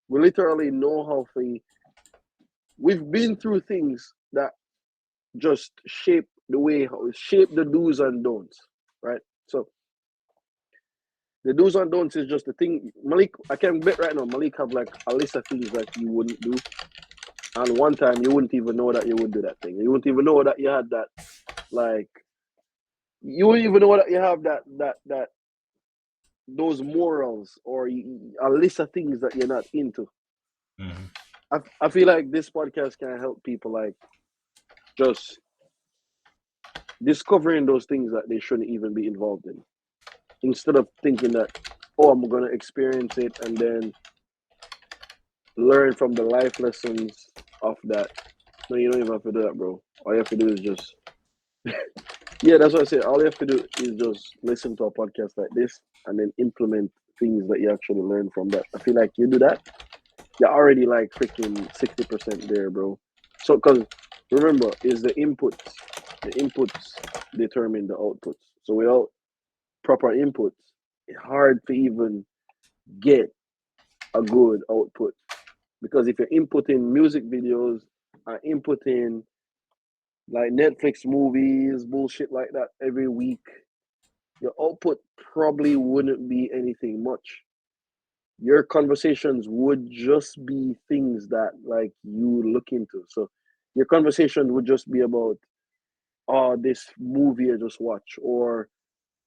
literally know how to. We've been through things that just shape the do's and don'ts, right? So the do's and don'ts is just the thing. Malik, I can bet right now, Malik have like a list of things that you wouldn't do. And one time you wouldn't even know that you would do that thing. You wouldn't even know that you had that, like, you wouldn't even know that you have that those morals or a list of things that you're not into. Mm-hmm. I feel like this podcast can help people like just discovering those things that they shouldn't even be involved in. Instead of thinking that, oh, I'm gonna experience it and then learn from the life lessons of that. No, you don't even have to do that, bro. All you have to do is just yeah, that's what I said. All you have to do is just listen to a podcast like this and then implement things that you actually learn from that. I feel like you do that, you're already like freaking 60% there, bro. So, because remember, is the inputs determine the outputs. So, without proper inputs, it's hard to even get a good output. Because if you're inputting music videos, inputting like Netflix movies, bullshit like that every week, your output probably wouldn't be anything much. Your conversations would just be things that like you look into. So your conversation would just be about, oh, this movie I just watched, or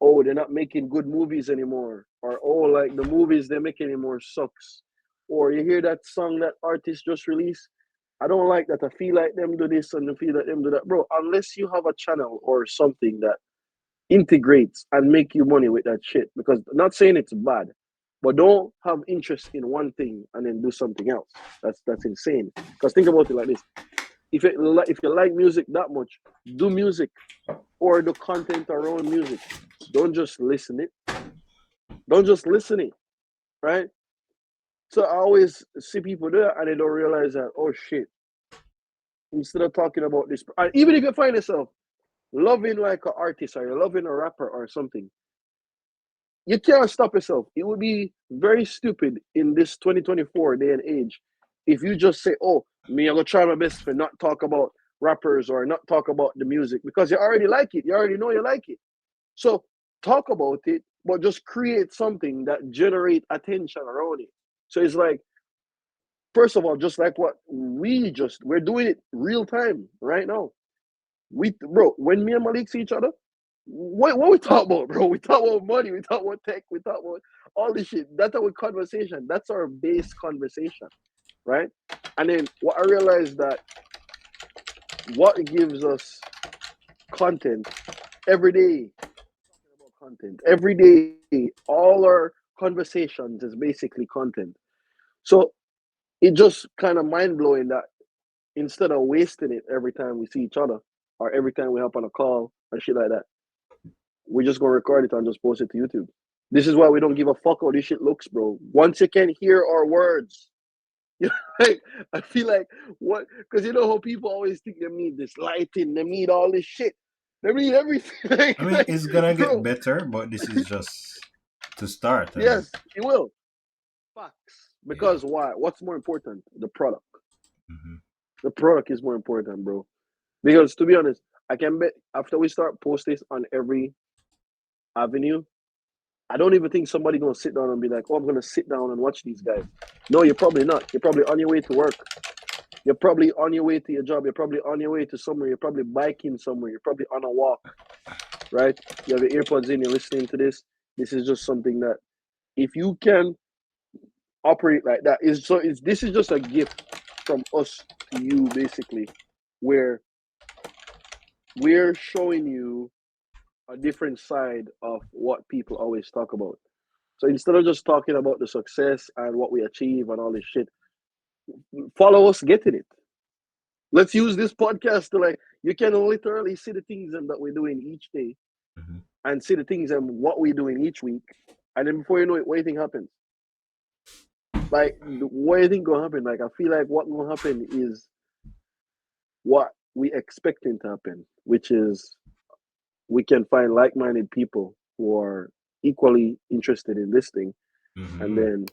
oh, they're not making good movies anymore, or oh, like the movies they're making anymore sucks, or you hear that song that artist just released. I don't like that. I feel like them do this and I feel like them do that, bro. Unless you have a channel or something that integrates and make you money with that shit. Because I'm not saying it's bad, but don't have interest in one thing and then do something else. That's insane. Because think about it like this: if you like music that much, do music or the content around music. Don't just listen it. Don't just listen it, right? So I always see people do that and they don't realize that, oh shit. Instead of talking about this, and even if you find yourself loving like an artist or you're loving a rapper or something, you can't stop yourself. It would be very stupid in this 2024 day and age if you just say, oh, me, I'm going to try my best to not talk about rappers or not talk about the music because you already like it. You already know you like it. So talk about it, but just create something that generate attention around it. So it's like, first of all, just like what we're doing it real time right now. Bro, when me and Malik see each other, what we talk about, bro? We talk about money, we talk about tech, we talk about all this shit. That's our conversation. That's our base conversation, right? And then what I realized that what gives us content every day. About content every day, all our conversations is basically content. So it just kind of mind blowing that instead of wasting it every time we see each other or every time we hop on a call or shit like that, we're just gonna record it and just post it to YouTube. This is why we don't give a fuck how this shit looks, bro. Once you can hear our words, you know, like, I feel like what, because you know how people always think they need this lighting, they need all this shit, they need everything. I mean, Like, it's gonna get bro, better, but this is just to start. And yes, it will. Facts. yeah. Because why? What's more important? The product. Hmm. The product is more important, bro. Because to be honest, I can bet after we start post this on every avenue, I don't even think somebody gonna sit down and be like, "Oh, I'm gonna sit down and watch these guys." No, you're probably not. You're probably on your way to work. You're probably on your way to your job. You're probably on your way to somewhere. You're probably biking somewhere. You're probably on a walk, right? You have your earpods in. You're listening to this. This is just something that if you can operate like that, is so. It's this is just a gift from us to you, basically, where we're showing you a different side of what people always talk about. So instead of just talking about the success and what we achieve and all this shit, follow us getting it. Let's use this podcast to like you can literally see the things that we're doing each day Hmm. and see the things and what we're doing each week. And then before you know it, what do you think happens? Like what do you think gonna happen? Like I feel like what gonna happen is what we expecting to happen, which is we can find like-minded people who are equally interested in this thing, and Hmm. then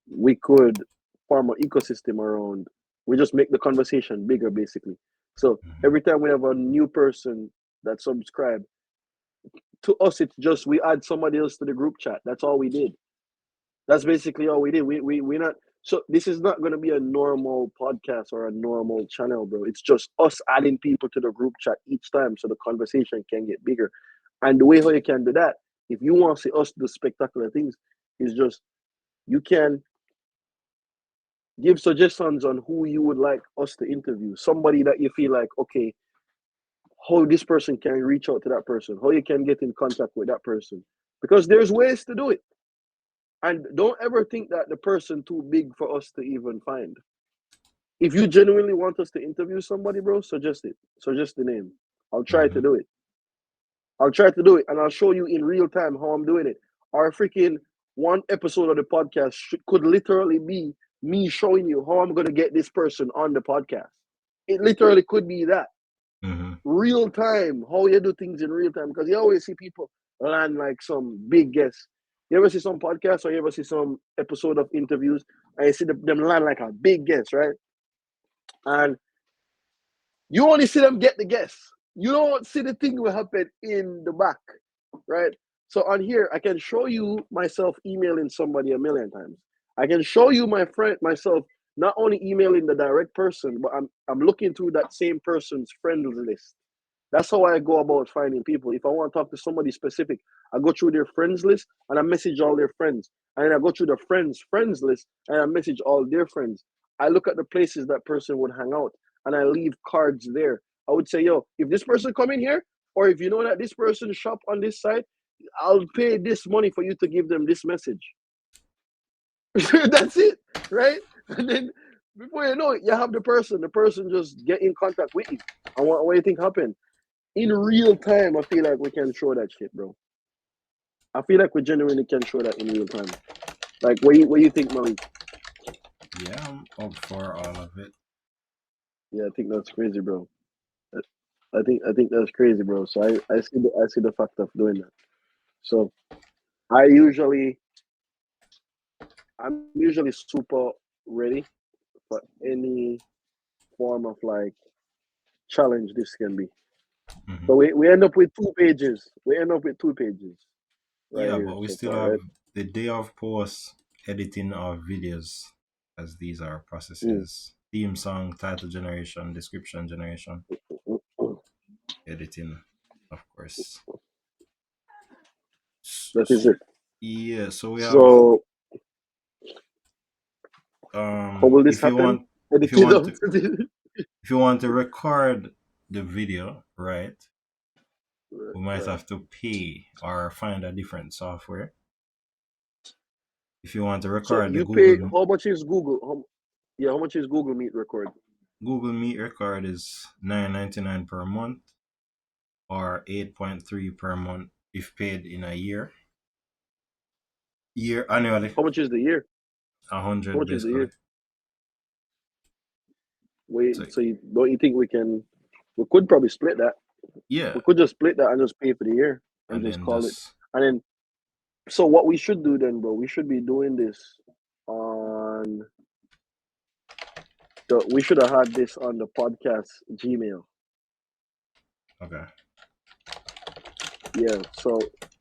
we could form an ecosystem around. We just make the conversation bigger, basically. So Hmm. every time we have a new person that subscribe to us, it's just we add somebody else to the group chat. That's all we did. That's basically all we did. We not. So this is not going to be a normal podcast or a normal channel, bro. It's just us adding people to the group chat each time, so the conversation can get bigger. And the way how you can do that, if you want to see us do spectacular things, is just you can give suggestions on who you would like us to interview. Somebody that you feel like, okay, how this person can reach out to that person, how you can get in contact with that person. Because there's ways to do it. And don't ever think that the person too big for us to even find. If you genuinely want us to interview somebody, bro, suggest it. Suggest the name. I'll try to Hmm. do it. I'll try to do it, and I'll show you in real time how I'm doing it. Our freaking one episode of the podcast could literally be me showing you how I'm gonna get this person on the podcast. It literally could be that Hmm. real time, how you do things in real time. Because you always see people land like some big guests. You ever see some podcasts or you ever see some episode of interviews and you see them land like a big guest, right? And you only see them get the guess. You don't see the thing will happen in the back, right? So on here, I can show you myself emailing somebody a million times. I can show you my friend myself not only emailing the direct person, but I'm looking through that same person's friend list. That's how I go about finding people. If I want to talk to somebody specific, I go through their friends list and I message all their friends. And then I go through the friends list and I message all their friends. I look at the places that person would hang out and I leave cards there. I would say, yo, if this person come in here, or if you know that this person shop on this site, I'll pay this money for you to give them this message. That's it, right? And then before you know it, you have the person just get in contact with you. And what do you think happened? In real time, I feel like we can show that shit, bro. I feel like we genuinely can show that in real time. Like, what you think, Malik? Yeah, I'm up for all of it. Yeah, I think that's crazy, bro. I think that's crazy, bro. So I see the fact of doing that. So I usually I'm usually super ready for any form of like challenge this can be. Hmm. So we end up with 2 pages. We end up with 2 pages right Yeah, here but we so still far, have right? the day of post editing of videos, as these are Mm. processes: theme song, title generation, description generation, Mm, mm. editing, of course. That is So, it. yeah, so we have So how will this if you happen? want, if you Edited want out. to, If you want to record the video, right, Right, we might right. have to pay or find a different software. If you want to So record the you pay, Google how much is Google? Yeah, how much is Google Meet record? Google Meet record is $9.99 per month or 8.3 per month if paid in a year annually, How much is the year? a How hundred much is the basically. year? Wait, So so don't you think we could probably split that? yeah, We could just split that and just pay for the year and and just then call it. just And then, so what we should do then, bro, we should be doing this on we should have had this on the podcast Gmail. okay. Yeah. So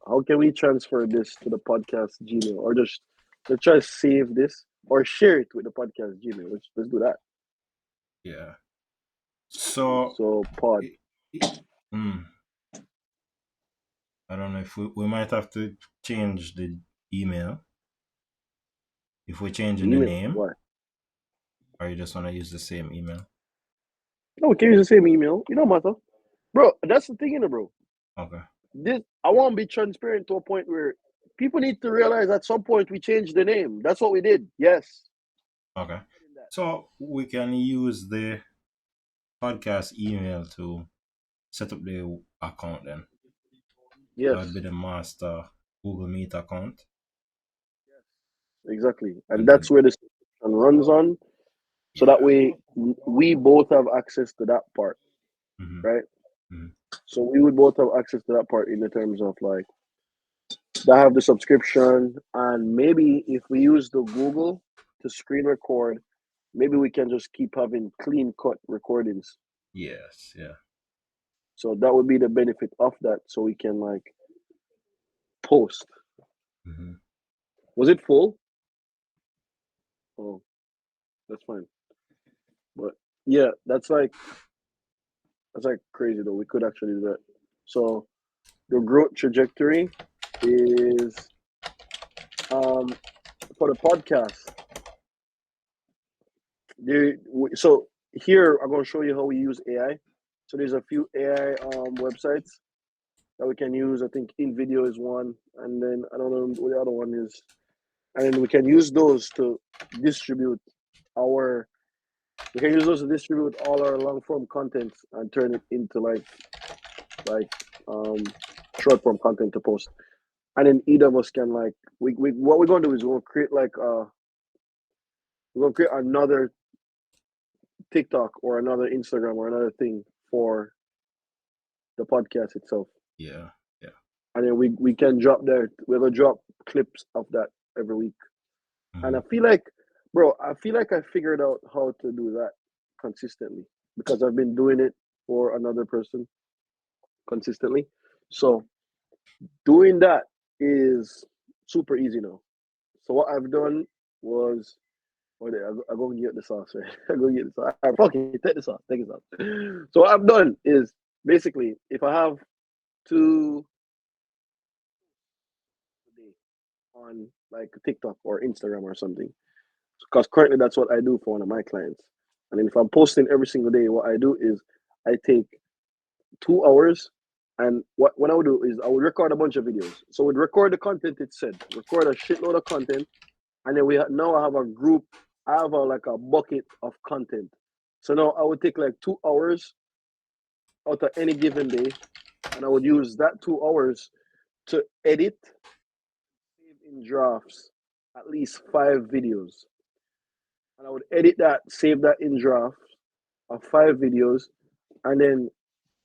how can we transfer this to the podcast Gmail, or just let's try to save this or share it with the podcast Gmail? Let's do that. Yeah. So So pod. it, it, mm, I don't know if we might have to change the email if we're The changing the email. name, Why? or you just want to use the same email. No, we can use the same email. You know, matter, bro. That's the thing, bro. Okay. This I want to be transparent to a point where people need to realize at some point we changed the name. That's what we did. Yes. Okay. So we can use the podcast email to set up the account then. That Yes. would be the master Google Meet account. Exactly. And And that's then where the subscription runs on. So that yeah. way we both have access to that part, Mm-hmm. right? Mm-hmm. So we would both have access to that part in the terms of like that have the subscription, and maybe if we use the Google to screen record, maybe we can just keep having clean cut recordings. Yes, yeah. So that would be the benefit of that. So we can like post. Mm-hmm. Was it full? Oh, that's fine. But yeah, that's like crazy though. We could actually do that. So the growth trajectory is for the podcast. So here I'm going to show you how we use AI. So there's a few AI websites that we can use. I think InVideo is one, and then I don't know what the other one is. And then we can use those to distribute our. We can use those to distribute all our long form content and turn it into like um short form content to post. And then either of us can like we what we're gonna do is we're gonna create another TikTok or another Instagram or another thing for the podcast itself. Yeah. Yeah. And then we can drop there. We're gonna drop clips of that every week. And Mm-hmm. I feel like, bro, I feel like I figured out how to do that consistently because I've been doing it for another person consistently. So doing that is super easy now. So what I've done was, wait, I go and get the sauce, right? I go get the sauce. All right, fuck it, take the sauce, take the sauce. So what I've done is basically if I have two on like TikTok or Instagram or something, because currently that's what I do for one of my clients. And then if I'm posting every single day, what I do is I take 2 hours, and what I would do is I would record a bunch of videos. So we'd record the content it said, record a shitload of content, and then now I have a group. I have like a bucket of content. So now I would take like 2 hours out of any given day, and I would use that 2 hours to edit, save in drafts, at least 5 videos. And I would edit that, save that in draft of 5 videos, and then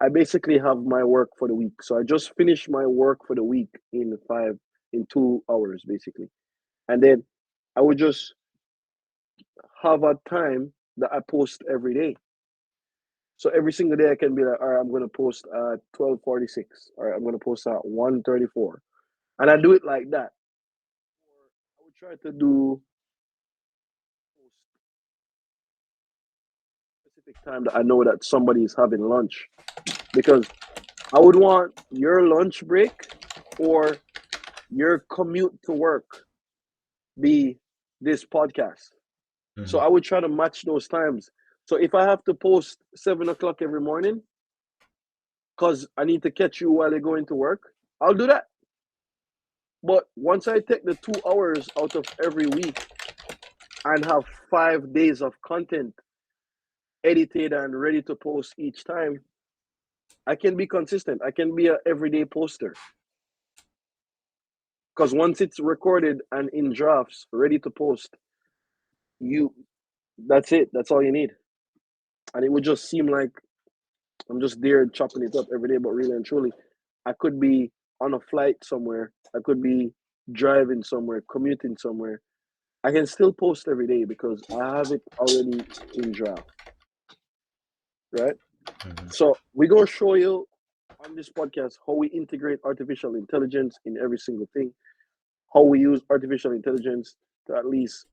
I basically have my work for the week. So I just finish my work for the week in 2 hours basically, and then I would just have a time that I post every day. So every single day I can be like, all right, I'm gonna post at 12:46. All right, I'm gonna post at 1:34, and I do it like that. I would try to do specific time that I know that somebody is having lunch, because I would want your lunch break or your commute to work be this podcast. So Mm-hmm. I would try to match those times. So if I have to post 7 o'clock every morning because I need to catch you while you're going to work, I'll do that. But once I take the 2 hours out of every week and have 5 days of content edited and ready to post each time, I can be consistent. I can be an everyday poster. Because once it's recorded and in drafts, ready to post, that's it. That's all you need. And it would just seem like I'm just there chopping it up every day, but really and truly, I could be on a flight somewhere. I could be driving somewhere, commuting somewhere. I can still post every day because I have it already in draft. Right? Mm-hmm. So we're going to show you on this podcast how we integrate artificial intelligence in every single thing, how we use artificial intelligence to at least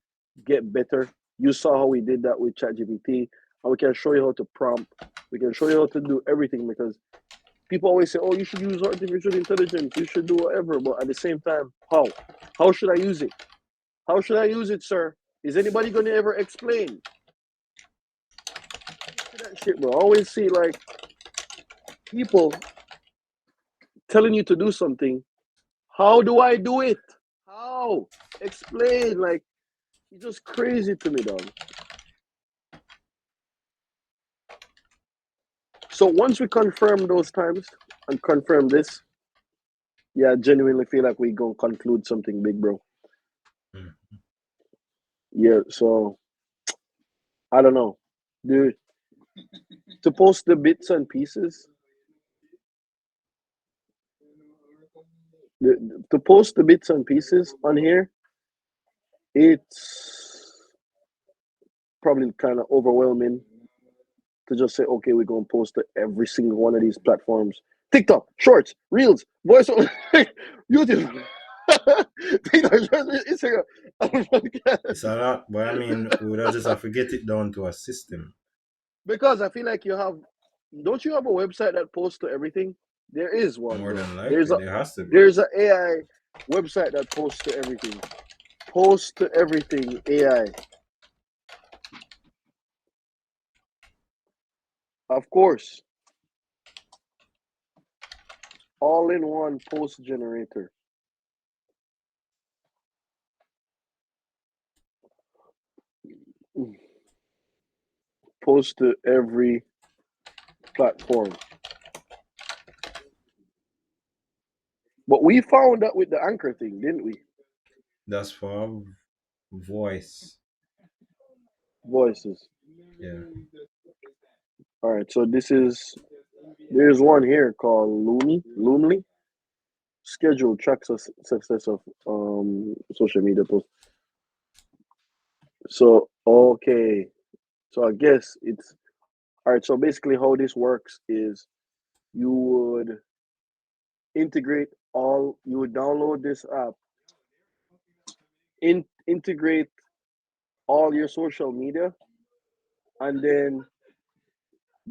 get better. You saw how we did that with ChatGPT, and we can show you how to prompt. We can show you how to do everything because people always say, "Oh, you should use artificial intelligence. You should do whatever." But at the same time, how? How should I use it? How should I use it, sir? Is anybody going to ever explain that shit, bro? I always see like people telling you to do something. How do I do it? How? Explain. Like, it's just crazy to me, dog. So once we confirm those times and confirm this, yeah, I genuinely feel like we gonna conclude something big, bro. Mm-hmm. Yeah, so I don't know. Dude, to post the bits and pieces, to post the bits and pieces on here, it's probably kind of overwhelming to just say, okay, we're going to post to every single one of these platforms. TikTok, Shorts, Reels, Voice, YouTube, TikTok, Shorts, Instagram, It's a lot, but I mean, we would just have to get it down to a system. Because I feel like don't you have a website that posts to everything? There is one, More bro. than likely, there has to be. There's an AI website that posts to everything. Post to everything, AI. Of course. All-in-one post generator. Post to every platform. But we found that with the anchor thing, didn't we? That's for voice. Voices. Yeah. All right, so there's one here called Loomly. Schedule tracks success of social media posts. So okay, so I guess it's all right. So basically, how this works is you would you would download this app, integrate all your social media, and then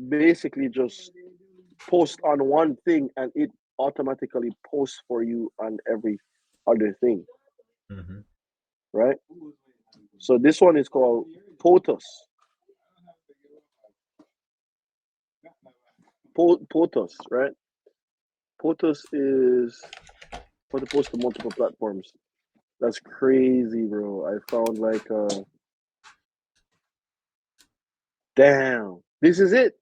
basically just post on one thing, and it automatically posts for you on every other thing, Mm-hmm. right? So this one is called POTUS. POTUS, right? POTUS is how to post to multiple platforms. That's crazy, bro. I found like damn. This is it.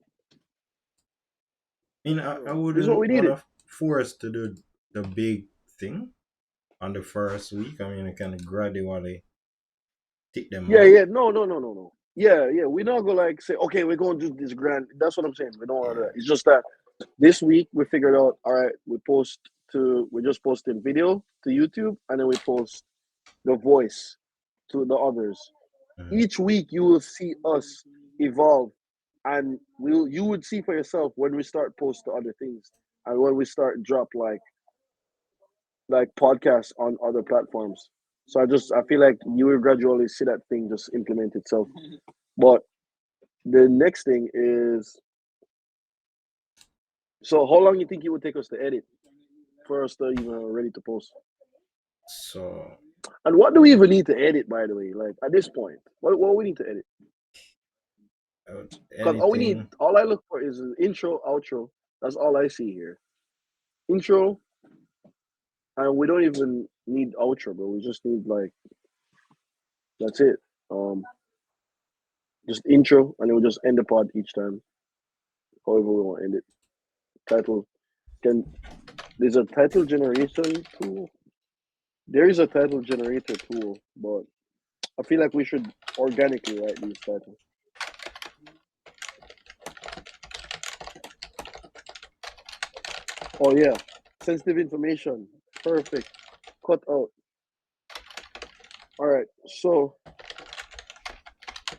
I mean, I This is what we wouldn't want needed. to force to do the big thing on the first week. I mean, I kind of gradually take them Yeah, out. yeah. No. Yeah, yeah. We not go like say, okay, we're going to do this grand. That's what I'm saying. We don't want to do Yeah. that. It's just that this week we figured out, all right, we just posting video to YouTube and then we post the voice to the others. Mm-hmm. Each week you will see us evolve and you would see for yourself when we start post to other things and when we start drop like podcasts on other platforms. So I feel like you will gradually see that thing just implement itself. But the next thing is, so how long you think it would take us to edit for us to even ready to post? So And what do we even need to edit, by the way? Like at this point, what we need to edit? Because all we need, Anything. all I look for is an intro, outro. That's all I see here. Intro, and we don't even need outro, bro. We just need like that's it. Um, just intro, and then we'll just end the pod each time, however we want to end it. Title can there's a title generation tool. There is a title generator tool, but I feel like we should organically write these titles. Oh yeah, sensitive information. Perfect. Cut out. All right. So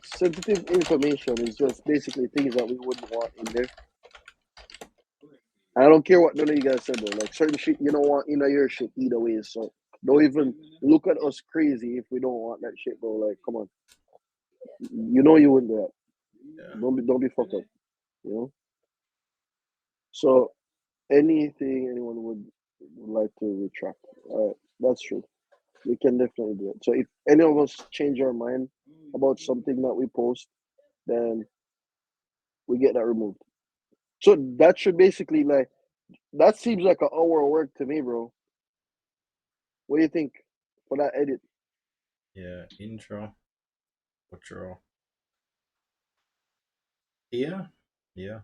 sensitive information is just basically things that we wouldn't want in there. And I don't care what none of you guys said though. Like certain shit you don't want in your shit either way. So don't even look at us crazy if we don't want that shit, bro. Like, come on. You know you wouldn't do that. Yeah. Don't be fucked up. You know? So anything anyone would like to retract. That's true. We can definitely do it. So if any of us change our mind about something that we post, then we get that removed. So that should basically like that seems like an hour of work to me, bro. What do you think for that edit? Yeah. Intro. Outro. Yeah. Yeah.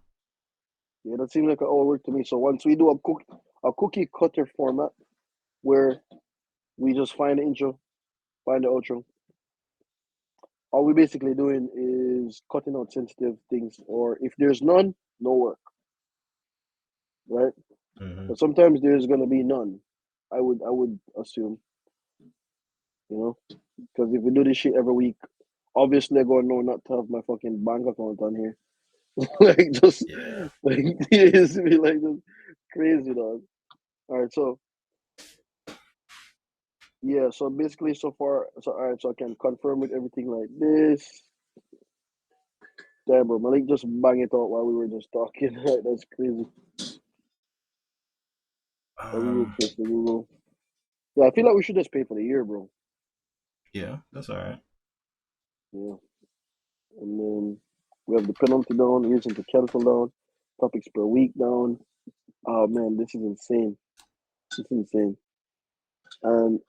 Yeah, that seems like an hour of work to me. So once we do a cookie cutter format where we just find the intro, find the outro. All we basically doing is cutting out sensitive things, or if there's none, no work, right? Mm-hmm. But sometimes there's gonna be none. I would assume, you know, because if we do this shit every week, obviously I'm gonna know not to have my fucking bank account on here. Like just Yeah. like it's be like just crazy dog. All right, so yeah, so basically so far, so all right, so I can confirm with everything like this. Damn, bro, Malik just bang it out while we were just talking. Right, that's crazy. The Google Um. fix the Google. Yeah, I feel like we should just pay for the year, bro. Yeah. That's all right. Yeah, and then we have the penalty down, using to cancel down, topics per week down. Oh man, this is insane. It's insane. And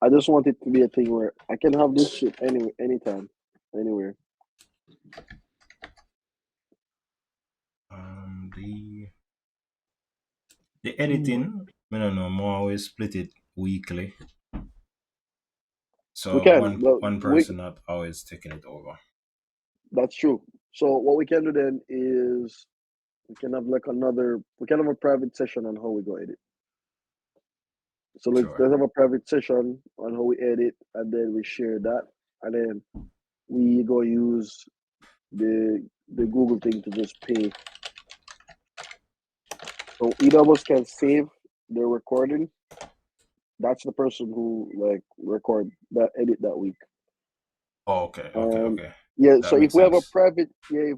I just want it to be a thing where I can have this shit anywhere, anytime, anywhere. The Hmm. editing. I don't know. More always split it weekly, We so can. one person not always taking it over. That's true. So what we can do then is we can have like another. We can have a private session on how we go edit. So let's Sure. have a private session on how we edit, and then we share that, and then we go use the Google thing to just pay. So either of us can save the recording. That's the person who like record that edit that week. Oh, okay. Okay. And Okay. yeah, so That makes sense. if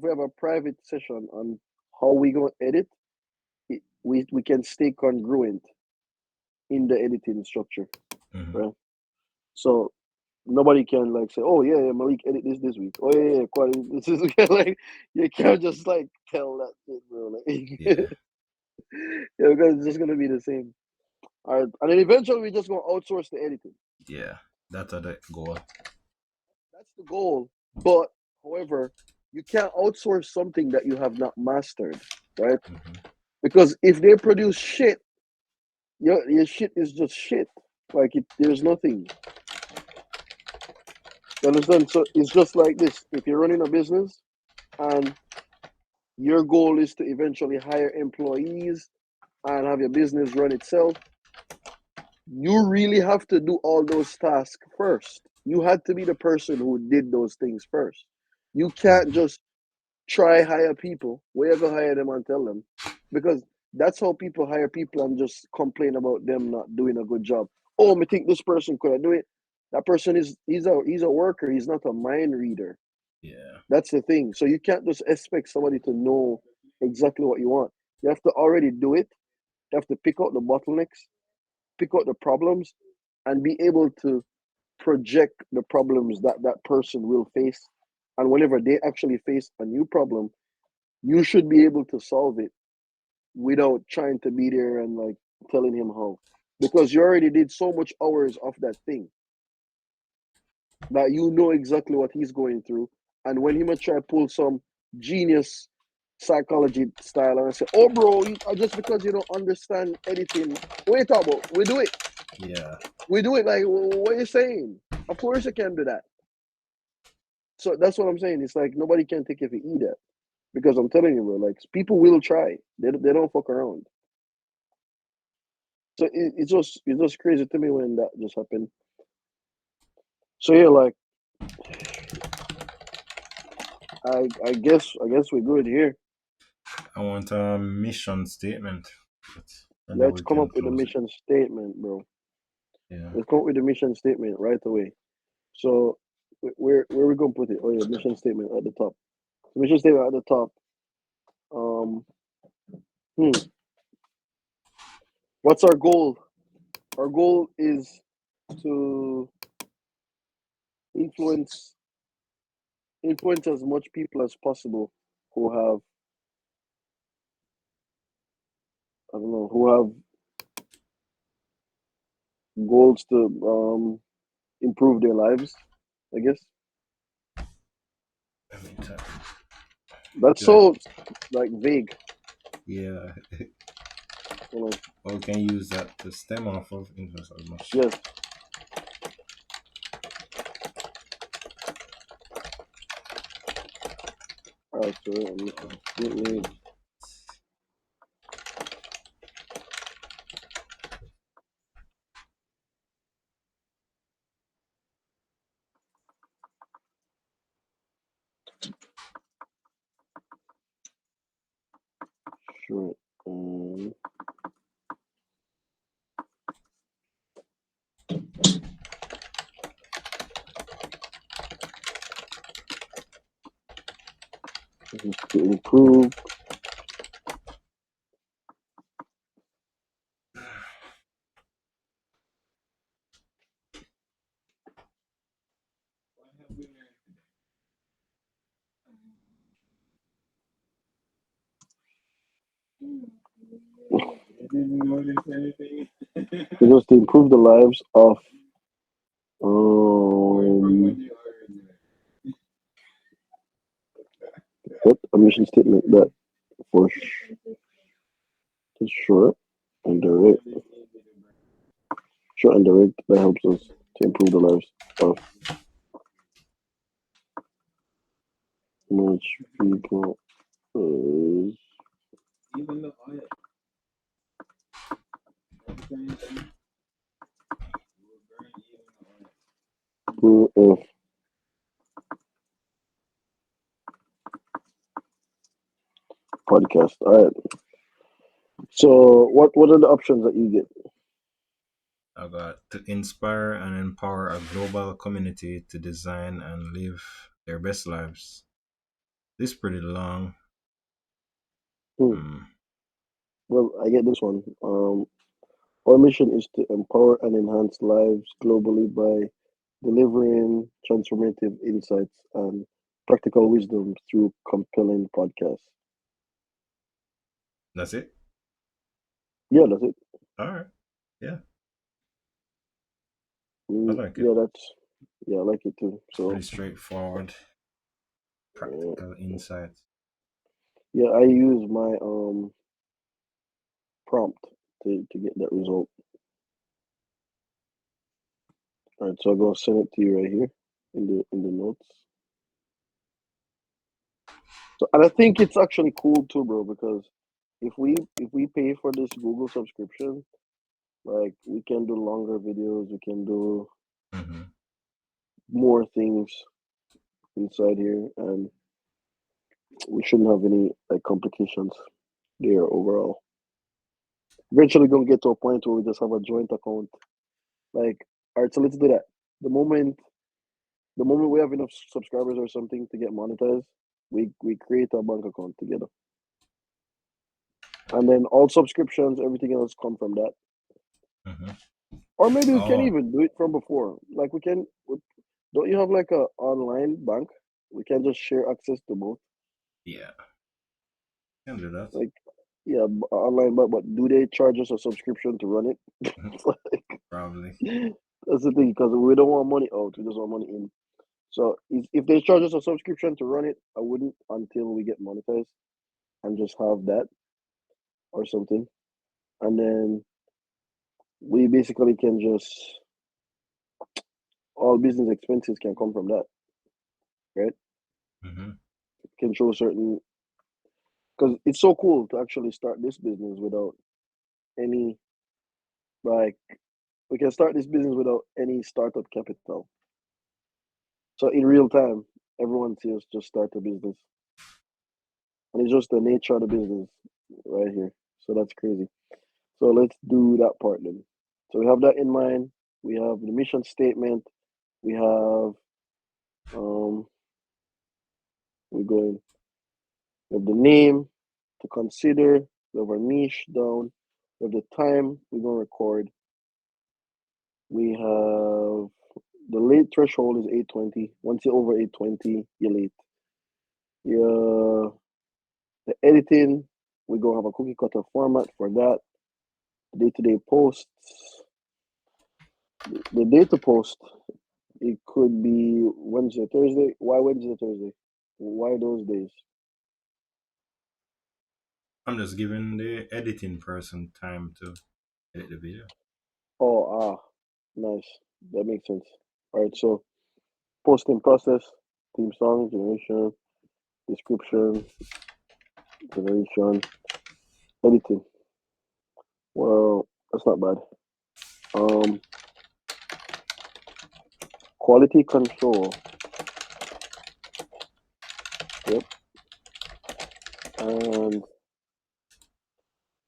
we have a private session on how we go edit, we can stay congruent in the editing structure, Mm-hmm. right? So nobody can like say, "Oh yeah, Malik edit this week." Oh yeah, quality this is like you can't just like tell that shit, bro. Like, yeah, Yeah. because it's just gonna be the same. All right, and then eventually we're just gonna outsource the editing. Yeah. That's the goal. That's the goal. But however, you can't outsource something that you have not mastered, right? Mm-hmm. Because if they produce shit, your shit is just shit. Like there's nothing. You understand? So it's just like this. If you're running a business and your goal is to eventually hire employees and have your business run itself, you really have to do all those tasks first. You had to be the person who did those things first. You can't Mm-hmm. just try hire people, wherever hire them and tell them. Because that's how people hire people and just complain about them not doing a good job. Oh, I think this person could do it. That person is he's a worker, he's not a mind reader. Yeah. That's the thing. So you can't just expect somebody to know exactly what you want. You have to already do it. You have to pick out the bottlenecks, pick out the problems, and be able to project the problems that that person will face And whenever they actually face a new problem, you should be able to solve it without trying to be there and like telling him how. Because you already did so much hours of that thing that you know exactly what he's going through. And when he might try to pull some genius psychology style and I say, oh bro, just because you don't understand anything, what you talk about? We do it. Yeah. We do it. Like, what are you saying? Of course you can do that. So that's what I'm saying. It's like nobody can take it for either. Because I'm telling you, bro, like people will try. They don't fuck around. So it's just crazy to me when that just happened. So yeah, like I guess we're good here. I want a mission statement, and then Let's we come can up with a close it. mission statement, bro. Yeah. Let's come up with a mission statement right away. So where we gonna put it? Oh yeah, mission statement at the top. So mission statement at the top. Um, hmm. What's our goal? Our goal is to influence as much people as possible who have I don't know who have goals to improve their lives. I guess Let me tell that's you. Like, so like vague. yeah, You know? or we can use that to stem off of interest as much. Yes. All right. So mission statement. Sure. To improve just to improve the lives of what a mission statement that for sure and direct that helps us to improve the lives of much people as of podcast. All right. So what are the options that you get? I got to inspire and empower a global community to design and live their best lives. This is pretty long. Hmm. Hmm. Well, I get this one. Our mission is to empower and enhance lives globally by delivering transformative insights and practical wisdom through compelling podcasts. That's it. Yeah, that's it. All right. Yeah, I like it. Yeah, I like it too. Pretty So, straightforward, uh, practical insights. yeah, I use my prompt to get that result. All right, so I'm gonna send it to you right here in the notes. So, and I think it's actually cool too, bro, because if we pay for this Google subscription, like we can do longer videos, we can do Mm-hmm. more things inside here, and we shouldn't have any like complications there overall. Eventually, gonna get to a point where we just have a joint account. Like, all right, so let's do that. The moment the moment we have enough subscribers or something to get monetized, we create a bank account together, and then all subscriptions, everything else come from that. Mm-hmm. Or maybe we can Oh, even do it from before. Like we can. Don't you have like a online bank? We can just share access to both. Yeah, can do that. Like, yeah, online, but do they charge us a subscription to run it? Probably. That's the thing, because we don't want money out, we just want money in. So if they charge us a subscription to run it, I wouldn't until we get monetized and just have that or something. And then we basically can just, all business expenses can come from that, right? Mm-hmm. Can show certain, because it's so cool to actually start this business without any, like, we can start this business without any startup capital. So in real time, everyone sees just start a business. And it's just the nature of the business right here. So that's crazy. So let's do that part then. So we have that in mind. We have the mission statement. We have we're going, we have the name to consider. We have our niche down. We have the time we're gonna record. We have the late threshold is 8:20. Once you're over 8:20, you're late. Yeah, the editing, we're gonna have a cookie cutter format for that. Day-to-day posts. The day to post, it could be Wednesday, Thursday. Why Wednesday, Thursday? Why those days? I'm just giving the editing person time to edit the video. Oh, nice. That makes sense. All right, so posting process, theme song generation, description, generation, editing. Well, that's not bad. Quality control. Yep. And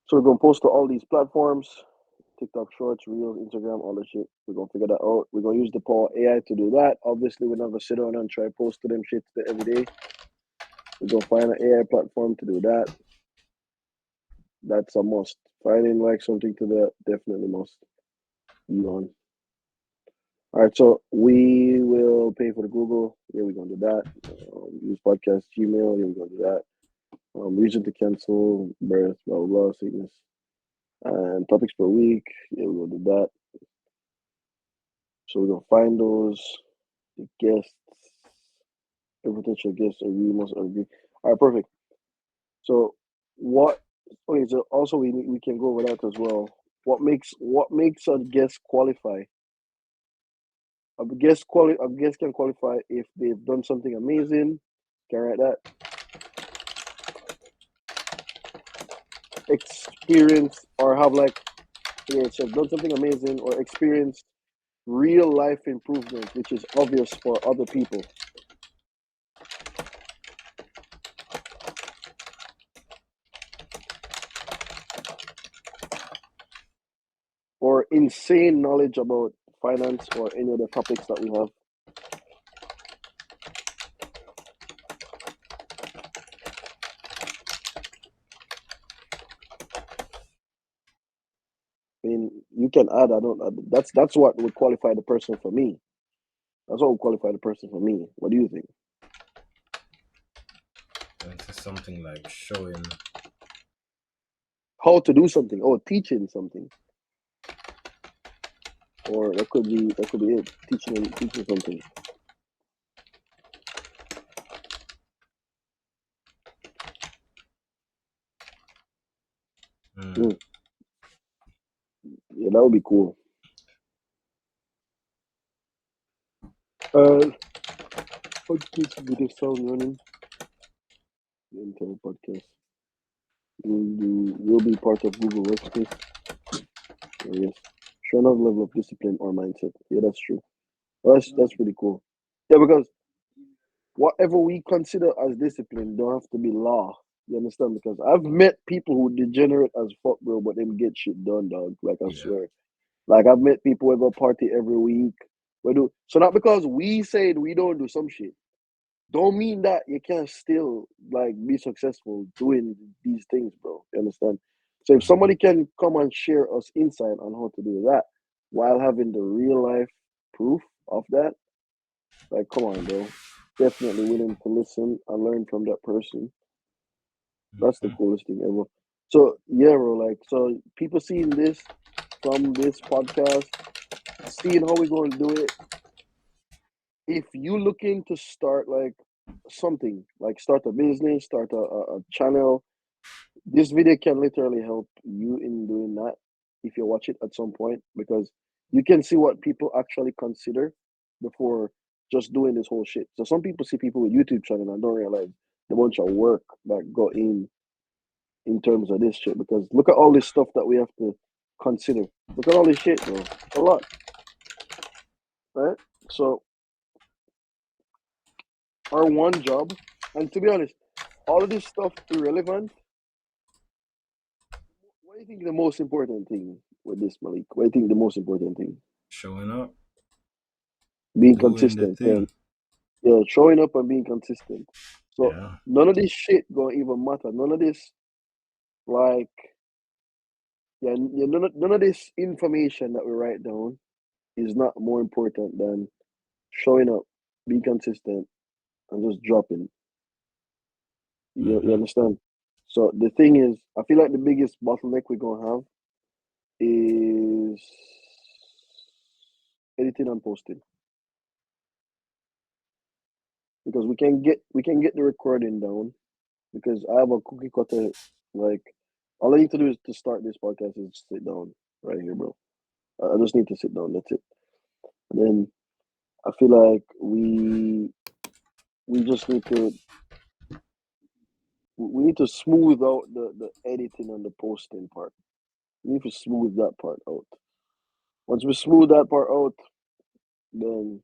so we're gonna post to all these platforms: TikTok Shorts, Reels, Instagram, all that shit. We're gonna figure that out. We're gonna use the Power AI to do that. Obviously, we're not gonna sit down and try post to them shit every day. We're gonna find an AI platform to do that. That's a must. Finding like something to that definitely must be on. All right, so we will pay for the Google. Yeah, we're gonna do that. Use podcast Gmail. Yeah, we're gonna do that. Reason to cancel, birth, blah blah blah, sickness, and topics per week. Yeah, we're gonna do that. So we're gonna find those, the guests, every potential guests, and we must agree. All right, perfect. So what? Okay, so also we can go over that as well. What makes a guest qualify? A guest can qualify if they've done something amazing. Can I write that? Experience or have like, yeah, so done something amazing or experienced real life improvement, which is obvious for other people. Or insane knowledge about finance or any other topics that we have. I mean, you can add. I don't. That's what would qualify the person for me. That's what would qualify the person for me. What do you think? It's something like showing. How to do something? Oh, teaching something. Or that could be it. Teaching something. Mm. Yeah, that would be cool. What keeps video sound running? The entire podcast. Will be part of Google Workspace. Yes. Show another level of discipline or mindset. Yeah, that's true. That's pretty cool. Yeah, because whatever we consider as discipline don't have to be law. You understand? Because I've met people who degenerate as fuck, bro, but them get shit done, dog. Like I Yeah. swear. Like I've met people who go party every week. We do so not because we said we don't do some shit. Don't mean that you can't still like be successful doing these things, bro. You understand? So if Mhm. somebody can come and share us insight on how to do that while having the real life proof of that, like come on, bro. definitely willing to listen and learn from that person. That's the Mhm. coolest thing ever. So yeah, bro, like so people seeing this from this podcast, seeing how we gonna do it. If you looking to start like something, like start a business, start a channel, this video can literally help you in doing that if you watch it at some point because you can see what people actually consider before just doing this whole shit. So some people see people with YouTube channel and don't realize the bunch of work that go in terms of this shit because look at all this stuff that we have to consider. Look at all this shit, bro. It's a lot, right? So our one job, and to be honest, all of this stuff irrelevant. What do you think the most important thing with this, Malik? What do you think the most important thing? Showing up, Being doing the consistent, yeah, thing. yeah, showing up and being consistent. So Yeah. none of this shit gonna even matter. None of this, like, yeah, none of this information that we write down is not more important than showing up, being consistent, and just dropping. You Hmm. understand? So the thing is, I feel like the biggest bottleneck we're gonna have is editing and posting because we can get the recording down because I have a cookie cutter. Like, all I need to do is to start this podcast is sit down right here, bro. I just need to sit down. That's it. And then I feel like we just need to smooth out the editing and the posting part. We need to smooth that part out. Once we smooth that part out, then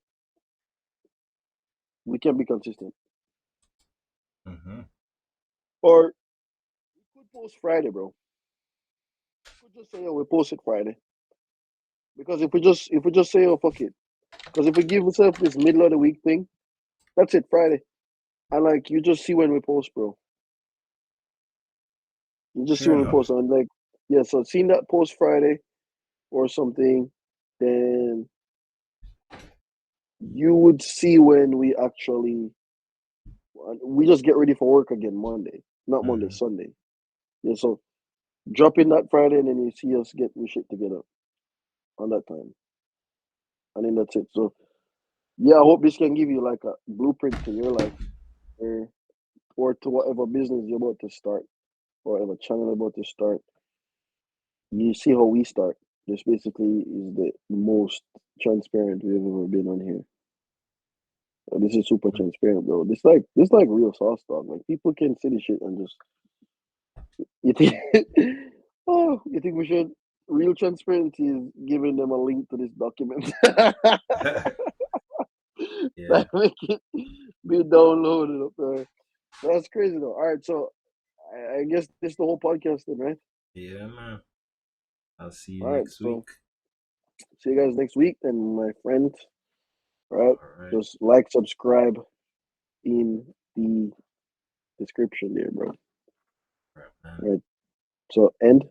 we can be consistent. Hmm. Or we could post Friday, bro. We could just say, oh, we post it Friday. Because if we just say, oh, fuck it. Because if we give ourselves this middle of the week thing, that's it, Friday. And like you just see when we post, bro. You just see Fair when we enough. post. And like, yeah, so seeing that post Friday or something, then you would see when we just get ready for work again Monday. Not Monday, Hmm. Sunday. Yeah, so drop in that Friday and then you see us get we shit together on that time. And then that's it. So yeah, I hope this can give you like a blueprint to your life or to whatever business you're about to start or whatever channel you're about to start. You see how we start. This basically is the most transparent we've ever been on here. This is super transparent, bro. This like real sauce dog. Like people can see this shit and just you think oh you think we should real transparency is giving them a link to this document Yeah. that make it be downloaded up there. That's crazy though. All right, so I guess this is the whole podcast then, right? Yeah, man. I'll see you All right, next so week. see you guys next week, and my friend. All right, All right. just like, subscribe in the description there, bro. All right, man. All right, so end.